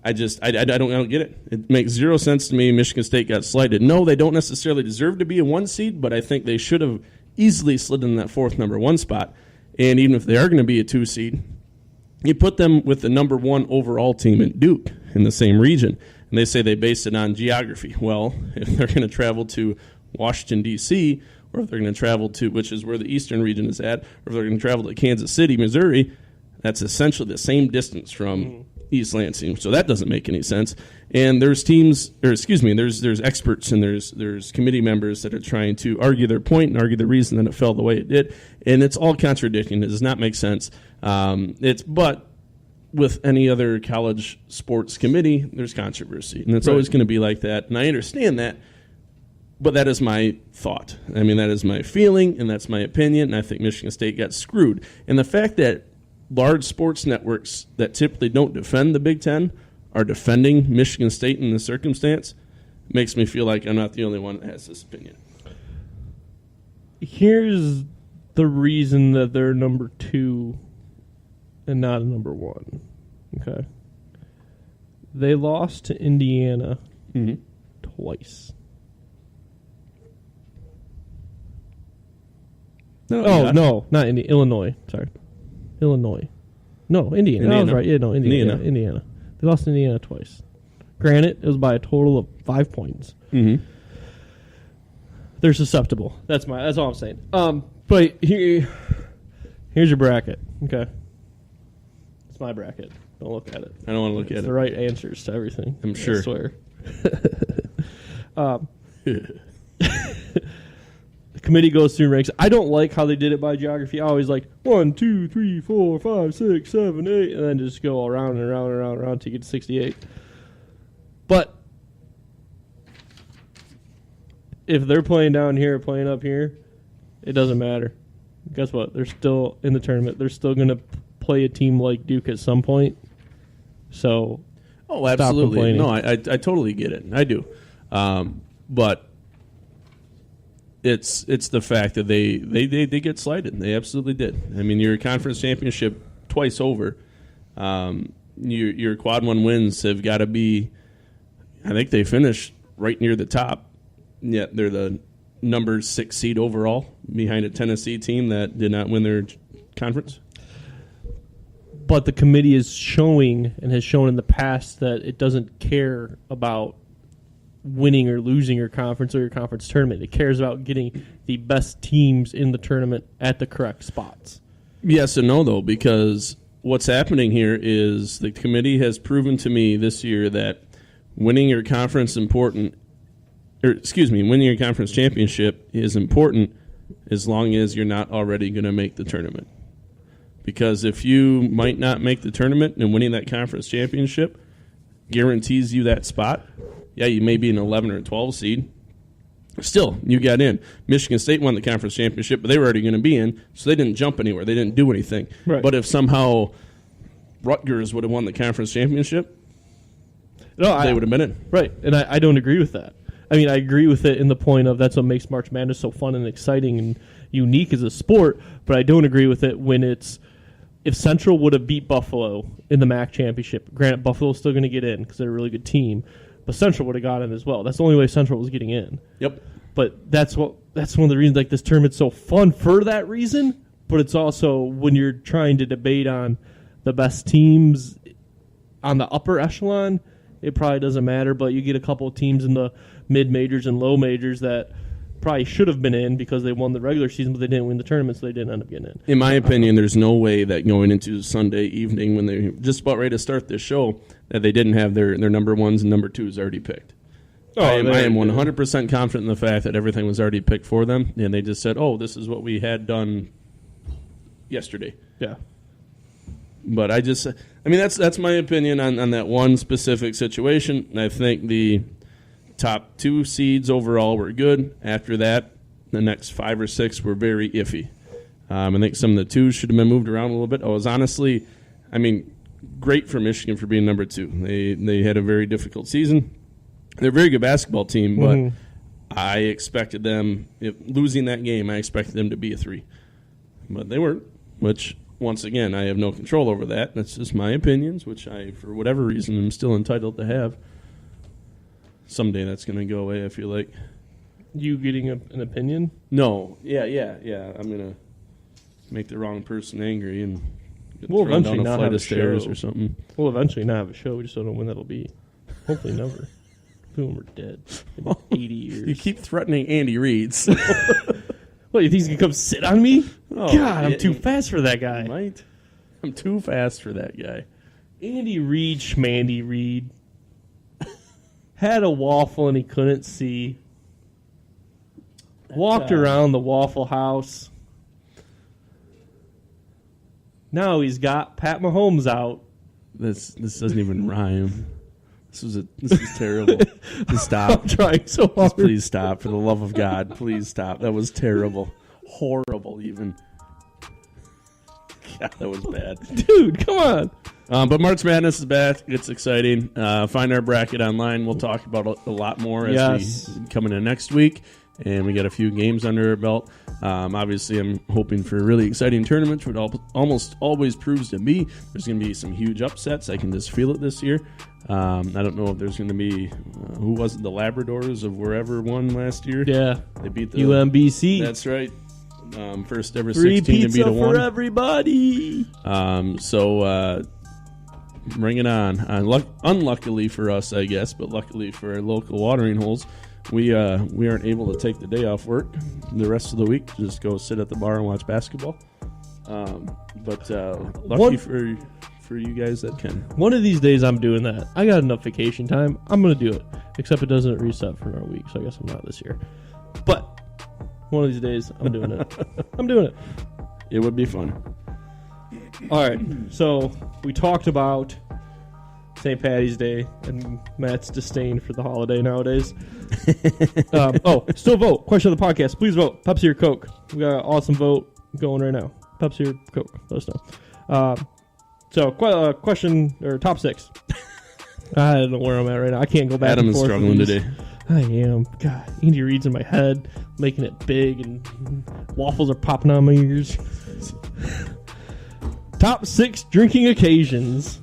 I don't get it. It makes 0 sense to me. Michigan State got slighted. No, they don't necessarily deserve to be a 1 seed, but I think they should have easily slid in that 4th number 1 spot. And even if they are going to be a 2 seed, you put them with the number 1 overall team at Duke in the same region. And they say they based it on geography. Well, if they're going to travel to Washington, D.C., or if they're going to travel to, which is where the Eastern region is at, or if they're going to travel to Kansas City, Missouri, that's essentially the same distance from East Lansing. So that doesn't make any sense. And there's there's experts and there's committee members that are trying to argue their point and argue the reason that it fell the way it did. And it's all contradicting. It does not make sense. But with any other college sports committee, there's controversy. And it's always going to be like that. And I understand that. But that is my thought. I mean, that is my feeling, and that's my opinion, and I think Michigan State got screwed. And the fact that large sports networks that typically don't defend the Big Ten are defending Michigan State in this circumstance makes me feel like I'm not the only one that has this opinion. Here's the reason that they're number 2 and not a number 1. Okay. They lost to Indiana twice. No, not Indiana. Illinois. Sorry. Illinois. No, Indiana. I was right. Yeah, no, Indiana. They lost to Indiana twice. Granted, it was by a total of 5 points. Mm-hmm. They're susceptible. That's all I'm saying. But here's your bracket. Okay. It's my bracket. Don't look at it. I don't want to look at it. The right answers to everything. I'm sure. I swear. The committee goes through ranks. I don't like how they did it by geography. I always like 1, 2, 3, 4, 5, 6, 7, 8, and then just go around and around and around and around till you get to 68. But if they're playing down here or playing up here, it doesn't matter. Guess what? They're still in the tournament. They're still going to play a team like Duke at some point. So, oh, absolutely. No, I totally get it. I do. But it's the fact that they get slighted. They absolutely did. I mean, your conference championship twice over. Your quad 1 wins have got to be, I think they finished right near the top. Yet they're the number 6 seed overall behind a Tennessee team that did not win their conference. But the committee is showing and has shown in the past that it doesn't care about winning or losing your conference or your conference tournament. It cares about getting the best teams in the tournament at the correct spots. Yes and no, though, because what's happening here is the committee has proven to me this year that winning your conference winning your conference championship is important as long as you're not already going to make the tournament. Because if you might not make the tournament and winning that conference championship guarantees you that spot, yeah, you may be an 11 or 12 seed. Still, you got in. Michigan State won the conference championship, but they were already going to be in, so they didn't jump anywhere. They didn't do anything. Right. But if somehow Rutgers would have won the conference championship, they would have been in. Right, and I don't agree with that. I mean, I agree with it in the point of that's what makes March Madness so fun and exciting and unique as a sport, but I don't agree with it when it's if Central would have beat Buffalo in the MAC championship. Granted, Buffalo's still going to get in because they're a really good team, but Central would have got in as well. That's the only way Central was getting in. Yep. But that's one of the reasons like this tournament's so fun for that reason, but it's also when you're trying to debate on the best teams on the upper echelon, it probably doesn't matter, but you get a couple of teams in the mid-majors and low majors that probably should have been in because they won the regular season, but they didn't win the tournament, so they didn't end up getting in. In my opinion, there's no way that going into Sunday evening when they're just about ready to start this show that they didn't have their number 1s and number 2s already picked. I am 100% confident in the fact that everything was already picked for them, and they just said, oh, this is what we had done yesterday. Yeah. But that's my opinion on that one specific situation. And I think the top 2 seeds overall were good. After that, the next 5 or 6 were very iffy. I think some of the 2s should have been moved around a little bit. Great for Michigan for being number 2. They had a very difficult season. They're a very good basketball team, but I expected them, losing that game, I expected them to be a 3. But they weren't, which, once again, I have no control over that. That's just my opinions, which I, for whatever reason, am still entitled to have. Someday that's going to go away, I feel like. You getting an opinion? No. Yeah. I'm going to make the wrong person angry and get we'll thrown eventually down a not flight have of a stairs show. or something. We'll eventually not have a show. We just don't know when that'll be. Hopefully never. Two of them are dead in 80 years. You keep threatening Andy Reid's. What, you think he's going to come sit on me? Oh, God, I'm too fast for that guy. Right? I'm too fast for that guy. Andy Reid, Schmandy Reid. Had a waffle and he couldn't see. Walked around the Waffle House. Now he's got Pat Mahomes out. This doesn't even rhyme. This is terrible. Just stop. I'm trying so hard. Just please stop. For the love of God, please stop. That was terrible. Horrible, even. God, that was bad. Dude, come on. But March Madness is back. It's exciting. Find our bracket online. We'll talk about a lot more as we come into next week. And we got a few games under our belt. Obviously, I'm hoping for a really exciting tournament, which almost always proves to be. There's going to be some huge upsets. I can just feel it this year. I don't know if there's going to be, who was it, the Labradors of wherever won last year? Yeah. They beat the UMBC. That's right. First ever Free 16 to pizza beat a one. for everybody. So bring it on. Unluckily for us, I guess, but luckily for our local watering holes, we aren't able to take the day off work the rest of the week. Just go sit at the bar and watch basketball. But lucky for you guys that can. One of these days I'm doing that. I got enough vacation time. I'm going to do it. Except it doesn't reset for our week, so I guess I'm not this year. But one of these days I'm doing it. I'm doing it. It would be fun. All right. So we talked about St. Patty's Day and Matt's disdain for the holiday nowadays. Still vote. Question of the podcast. Please vote. Pepsi or Coke? We got an awesome vote going right now. Pepsi or Coke? Let us know. So, question or top 6. I don't know where I'm at right now. I can't go back. Adam and is forth struggling with these. today. I am. God, Andy Reid's in my head, making it big, and waffles are popping on my ears. Top 6 drinking occasions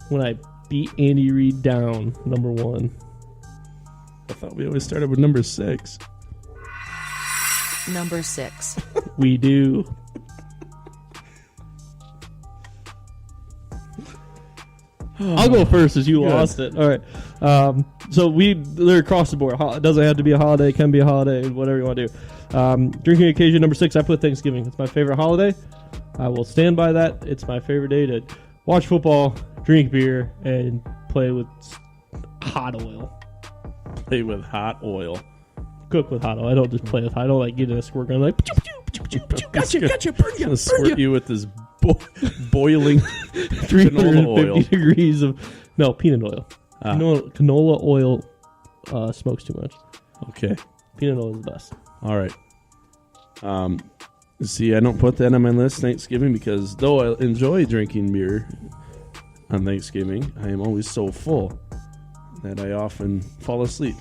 when I beat Andy Reid down. Number 1. I thought we always started with number 6. Number 6. We do. I'll go first as you lost it. All right. So they're across the board. It doesn't have to be a holiday. It can be a holiday. Whatever you want to do. Drinking occasion number 6. I put Thanksgiving. It's my favorite holiday. I will stand by that. It's my favorite day to watch football, drink beer, and play with hot oil. Play with hot oil. Cook with hot oil. I don't just play with hot oil. I get in a squirt gun like, gotcha, burn you, Squirt you with this boiling 350 oil. degrees of peanut oil. Canola oil smokes too much. Okay. Peanut oil is the best. All right. See, I don't put that on my list, Thanksgiving, because though I enjoy drinking beer on Thanksgiving, I am always so full that I often fall asleep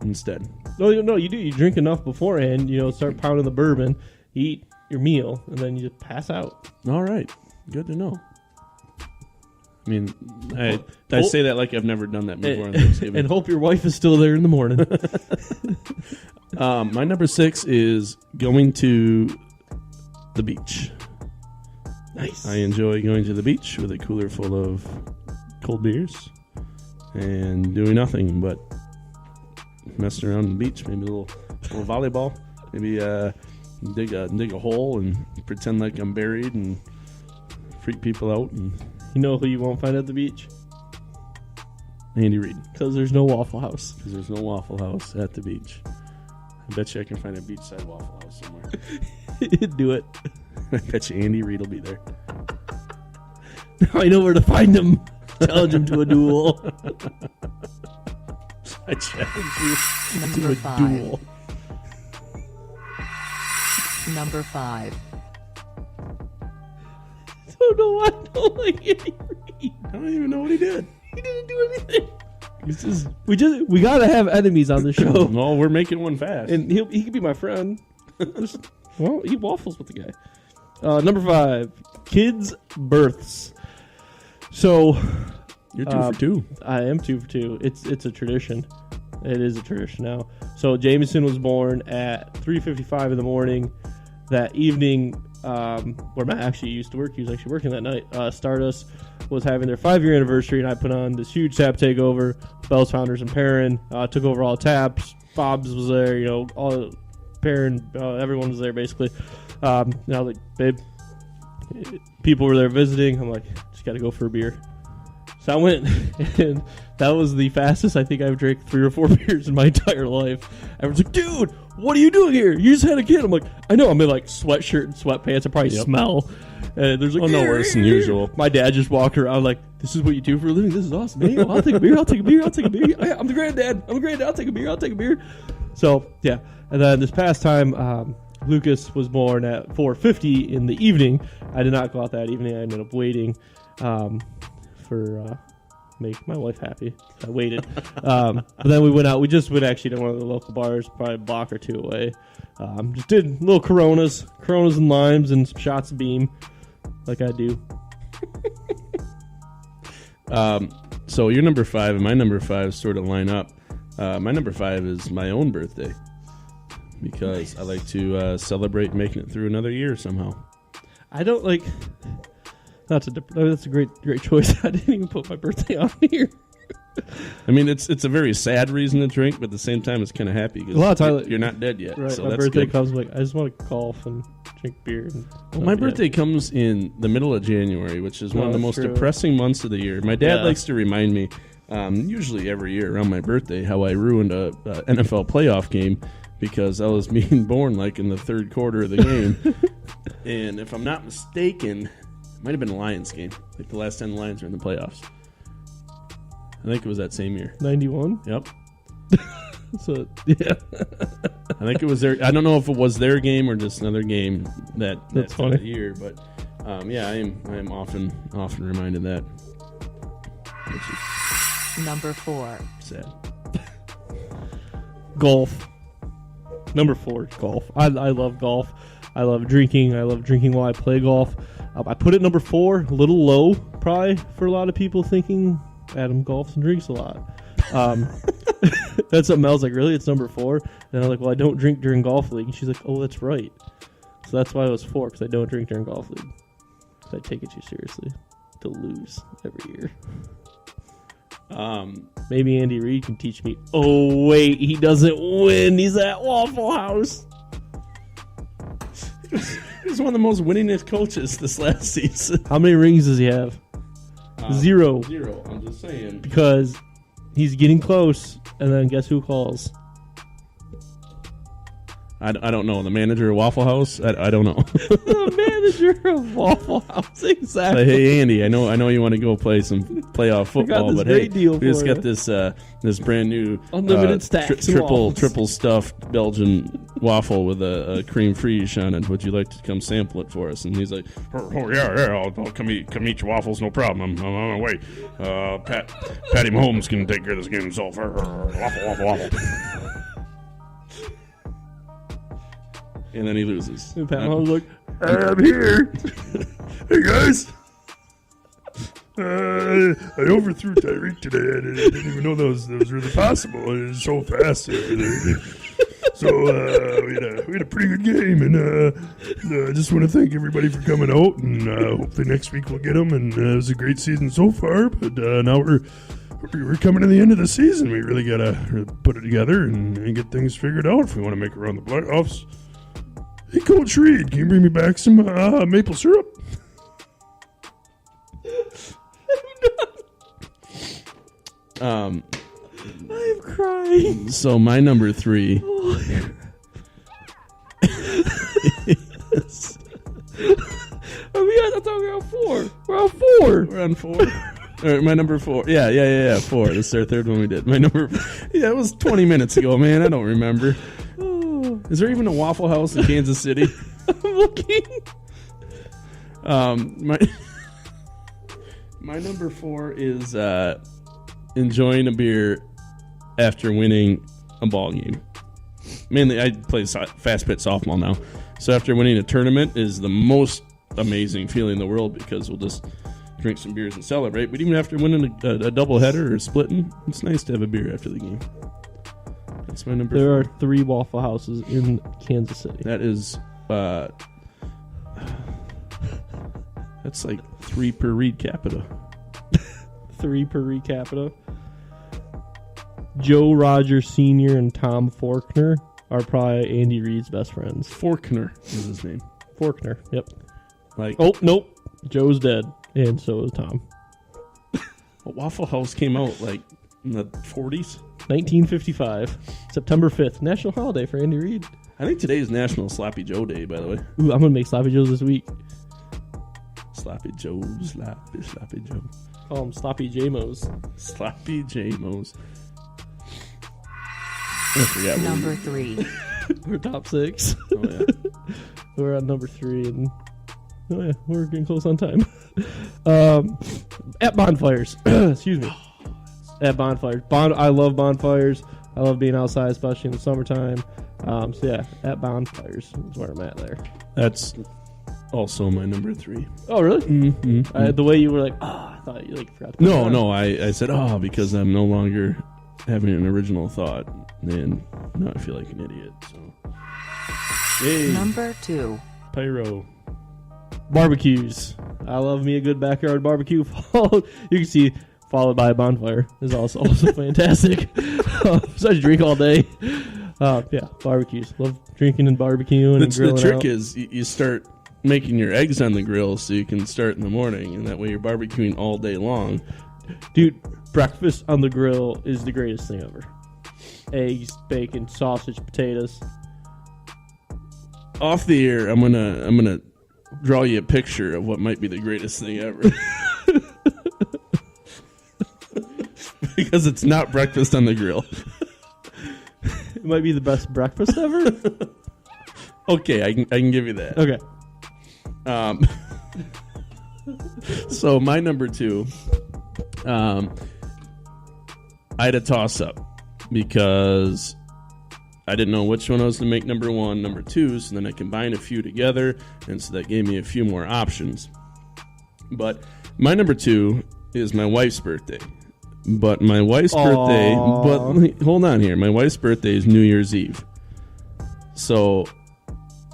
instead. No, you do. You drink enough beforehand, start pounding the bourbon, eat your meal, and then you just pass out. All right. Good to know. I mean, I say that like I've never done that before on Thanksgiving. And hope your wife is still there in the morning. My number 6 is going to the beach. Nice. I enjoy going to the beach with a cooler full of cold beers and doing nothing but messing around on the beach. Maybe a little volleyball. Maybe dig a hole and pretend like I'm buried and freak people out. And You know who you won't find at the beach? Andy Reid. Because there's no Waffle House. Because there's no Waffle House at the beach. I bet you I can find a beachside Waffle House somewhere. Do it. I bet you Andy Reid will be there. Now I know where to find him. Challenge him to a duel. I challenge you Number to a 5. duel. Number 5. I don't know why I don't like Andy Reid. I don't even know what he did. He didn't do anything. We gotta have enemies on the show. No, we're making one fast. And he could be my friend. Well, eat waffles with the guy. Number 5, kids' births. So You're 2 for 2. I am 2 for 2. It's a tradition. It is a tradition now. So Jameson was born at 3:55 in the morning. That evening, where Matt actually used to work, he was actually working that night. Stardust was having their 5-year anniversary, and I put on this huge tap takeover. Bell's Founders and Perrin took over all taps. Bob's was there, all Perrin, everyone was there basically. Now, like, babe, people were there visiting. I'm like, just got to go for a beer. So I went, and that was the fastest I think I've drank 3 or 4 beers in my entire life. Everyone's like, dude, what are you doing here? You just had a kid. I'm like, I know. I'm in like sweatshirt and sweatpants. I probably smell. And there's like, no worse than usual. My dad just walked around like, this is what you do for a living. This is awesome. Hey, I'll take a beer. I'll take a beer. I'll take a beer. Yeah, I'm the granddad. I'll take a beer. I'll take a beer. So, yeah. And then this past time, Lucas was born at 4:50 in the evening. I did not go out that evening. I ended up waiting for make my wife happy. I waited. But then we went out. We just went actually to one of the local bars, probably a block or two away. Just did little Coronas and limes and some shots of Beam, like I do. So your number 5 and my number 5 sort of line up. My number 5 is my own birthday because I like to celebrate making it through another year somehow. I don't like. That's a great choice. I didn't even put my birthday on here. I mean, it's a very sad reason to drink, but at the same time, it's kind of happy because a lot of times you're not dead yet. Right, so my that's birthday good. comes like I just want to golf and drink beer. And My birthday comes in the middle of January, which is one of the that's most true. depressing months of the year. My dad Yeah. likes to remind me, usually every year around my birthday, how I ruined a NFL playoff game because I was being born like in the third quarter of the game. And if I'm not mistaken, it might have been a Lions game. Like the last time the Lions were in the playoffs. I think it was that same year. 91. Yep. So yeah, I think it was their. I don't know if it was their game or just another game That's that funny. year, but yeah, I am often reminded that, which is Number 4. sad. golf. Number 4, golf. I love golf. I love drinking. I love drinking while I play golf. I put it number 4, a little low, probably for a lot of people thinking Adam golfs and drinks a lot. That's something else. Like, really, it's number 4. Then I'm like, well, I don't drink during golf league. And she's like, oh, that's right. So that's why it was 4, because I don't drink during golf league. Because I take it too seriously to lose every year. Maybe Andy Reid can teach me. Oh wait, he doesn't win. He's at Waffle House. He's one of the most winningest coaches this last season. How many rings does he have? 0. 0. I'm just saying. Because he's getting close, and then guess who calls? I don't know. The manager of Waffle House. I don't know. The manager of Waffle House. Exactly. Like, hey Andy, I know you want to go play some playoff football, this but great hey, deal we just for got you. this brand new Unlimited stacks and waffles. triple stuffed Belgian waffle with a cream fraiche on it. Would you like to come sample it for us? And he's like, oh yeah, I'll come eat your waffles, no problem. I'm on my way. Patty Mahomes can take care of this game himself. Waffle. And then he loses. And Pat Mahomes like, I'm here. Hey guys. I overthrew Tyreek today. I didn't even know that was really possible. It was so fast. So we had a pretty good game, and I just want to thank everybody for coming out. And hopefully next week we'll get them. And it was a great season so far. But now we're coming to the end of the season. We really gotta put it together and get things figured out if we want to make it around the playoffs. Hey, Coach Reed, can you bring me back some maple syrup? I'm crying. So my number 3. Yes. I thought we were on 4. We're on 4. We're on 4. All right, my number 4. Yeah. 4. This is our third one we did. My number. Yeah, it was 20 minutes ago, man. I don't remember. Is there even a Waffle House in Kansas City? I'm looking. My number 4 is enjoying a beer after winning a ball game. Mainly, I play fast pitch softball now, so after winning a tournament is the most amazing feeling in the world because we'll just drink some beers and celebrate. But even after winning a doubleheader or splitting, it's nice to have a beer after the game. That's my number 4. There are 3 Waffle Houses in Kansas City. That is, that's like 3 per read capita. 3 per recapita. Joe Rogers Sr. and Tom Faulkner are probably Andy Reid's best friends. Faulkner is his name. Faulkner, yep. Like, Oh, nope. Joe's dead. And so is Tom. Waffle House came out like in the 40s. 1955. September 5th. National holiday for Andy Reid. I think today is National Sloppy Joe Day, by the way. Ooh, I'm going to make Sloppy Joes this week. Sloppy Joe, Sloppy Joe. Call them sloppy J-Mo's. Sloppy J-Mo's. I forgot. Number 3. We're top 6. Oh, yeah. We're on number 3, and we're getting close on time. At bonfires. Excuse me. At bonfires. I love bonfires. I love being outside, especially in the summertime. So yeah, at bonfires is where I'm at there. That's also my number 3. Oh, really? Mm-hmm. The way you were like, I thought you forgot to put it on. No, I said, because I'm no longer having an original thought, and now I feel like an idiot. So, yay, Number 2. pyro. Barbecues. I love me a good backyard barbecue. You can see followed by a bonfire is also fantastic. So I drink all day. Yeah, barbecues. Love drinking and barbecuing and grilling The trick out. is you start making your eggs on the grill so you can start in the morning, and that way you're barbecuing all day long. Dude, breakfast on the grill is the greatest thing ever. Eggs, bacon, sausage, potatoes. Off the air, I'm gonna draw you a picture of what might be the greatest thing ever. Because it's not breakfast on the grill. It might be the best breakfast ever. Okay, I can give you that. Okay. So my number 2, I had a toss up because I didn't know which one I was to make number 1, number 2, so then I combined a few together, and so that gave me a few more options. But my number 2 is my wife's birthday. But my wife's birthday, hold on here. My wife's birthday is New Year's Eve. So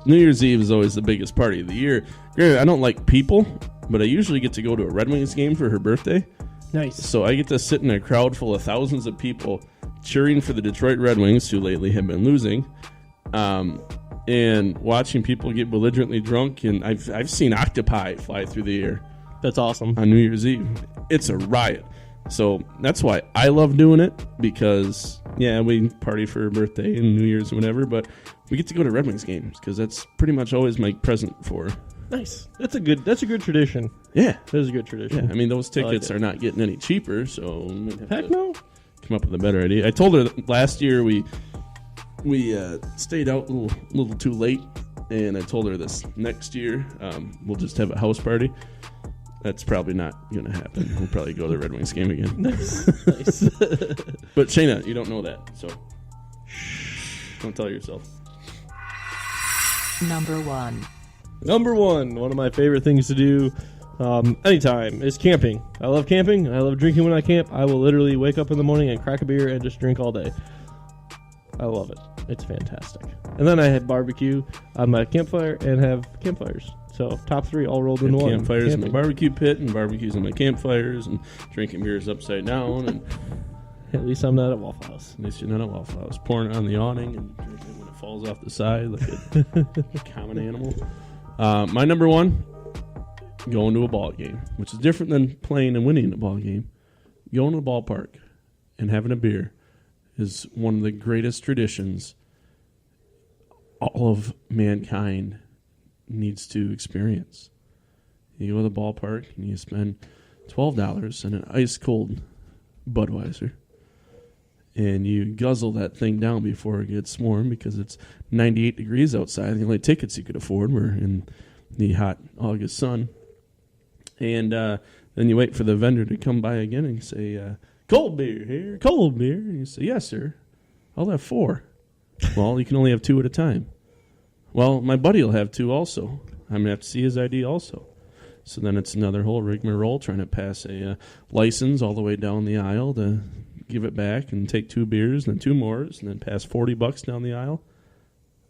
New Year's Eve is always the biggest party of the year. Granted, I don't like people, but I usually get to go to a Red Wings game for her birthday. Nice. So I get to sit in a crowd full of thousands of people cheering for the Detroit Red Wings, who lately have been losing, and watching people get belligerently drunk. And I've seen octopi fly through the air That's awesome. on New Year's Eve. It's a riot. So that's why I love doing it, because, yeah, we party for her birthday and New Year's and whatever, but we get to go to Red Wings games, because that's pretty much always my present for her. Nice. That's a good tradition. Yeah. That is a good tradition. Yeah, I mean, those tickets it. are not getting any cheaper, so we might have Heck to no. come up with a better idea. I told her that last year we stayed out a little too late, and I told her this next year we'll just have a house party. That's probably not going to happen. We'll probably go to the Red Wings game again. Nice. But Shayna, you don't know that, so don't tell yourself. Number 1. Number 1, one of my favorite things to do anytime is camping. I love camping. I love drinking when I camp. I will literally wake up in the morning and crack a beer and just drink all day. I love it. It's fantastic. And then I have barbecue on my campfire and have campfires. So top 3 all rolled into one. Campfires in my barbecue pit, and barbecues in my campfires, and drinking beers upside down. And At least I'm not at Waffle House. at least you're not at Waffle House. Pouring it on the awning and drinking it when it falls off the side like a common animal. My number 1, going to a ball game, which is different than playing and winning a ball game. Going to the ballpark and having a beer is one of the greatest traditions all of mankind needs to experience. You go to the ballpark and you spend $12 on an ice cold Budweiser, and you guzzle that thing down before it gets warm, because it's 98 degrees outside. The only tickets you could afford were in the hot August sun. And then you wait for the vendor to come by again and say, cold beer here, cold beer. And you say, yes, sir. I'll have 4. Well, you can only have 2 at a time. Well, my buddy will have 2 also. I'm going to have to see his ID also. So then it's another whole rigmarole trying to pass a license all the way down the aisle to give it back and take 2 beers and then 2 more and then pass $40 down the aisle.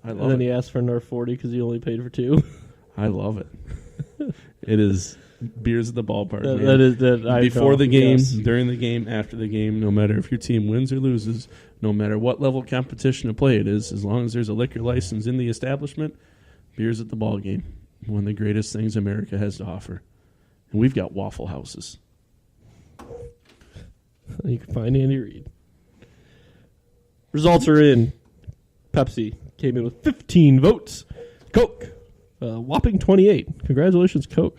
I love And then it. he asked for another 40 because he only paid for 2. I love it. It is beers at the ballpark. man. That is that I Before know, the game, yes. during the game, after the game, no matter if your team wins or loses, no matter what level of competition of play it is, as long as there's a liquor license in the establishment, beers at the ball game. One of the greatest things America has to offer. And we've got Waffle Houses. You can find Andy Reid. Results are in. Pepsi came in with 15 votes. Coke, whopping 28. Congratulations, Coke.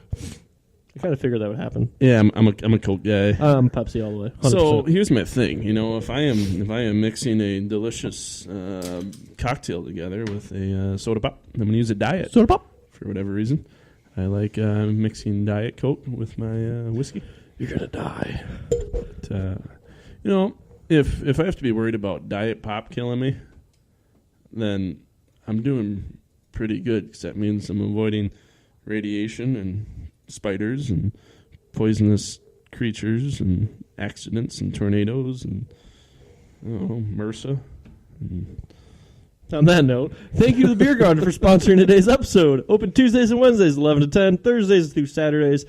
I kind of figured that would happen. Yeah, I'm a Coke guy. I'm Pepsi all the way. 100%. So here's my thing. You know, if I am mixing a delicious cocktail together with a soda pop, I'm going to use a diet. Soda pop. For whatever reason, I like mixing Diet Coke with my whiskey. You're gonna die. But, you know, if I have to be worried about Diet Pop killing me, then I'm doing pretty good because that means I'm avoiding radiation and spiders and poisonous creatures and accidents and tornadoes and MRSA. On that note, thank you to the Beer Garden for sponsoring today's episode. Open Tuesdays and Wednesdays, 11 to 10, Thursdays through Saturdays,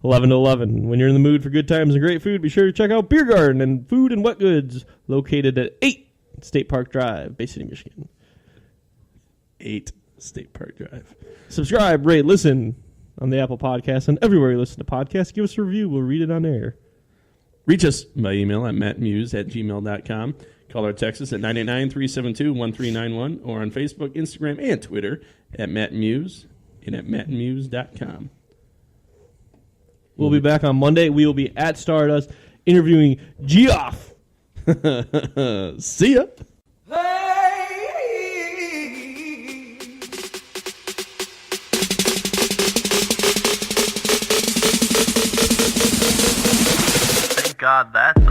11 to 11. When you're in the mood for good times and great food, be sure to check out Beer Garden and Food and Wet Goods, located at 8 State Park Drive, Bay City, Michigan. 8 State Park Drive. Subscribe, rate, listen on the Apple Podcast and everywhere you listen to podcasts. Give us a review. We'll read it on air. Reach us by email at mattmuse@gmail.com. Call or text us at 989-372-1391 or on Facebook, Instagram, and Twitter at mattmuse and at mattmuse.com. We'll be back on Monday. We will be at Stardust interviewing Geoff. See ya. Thank God that's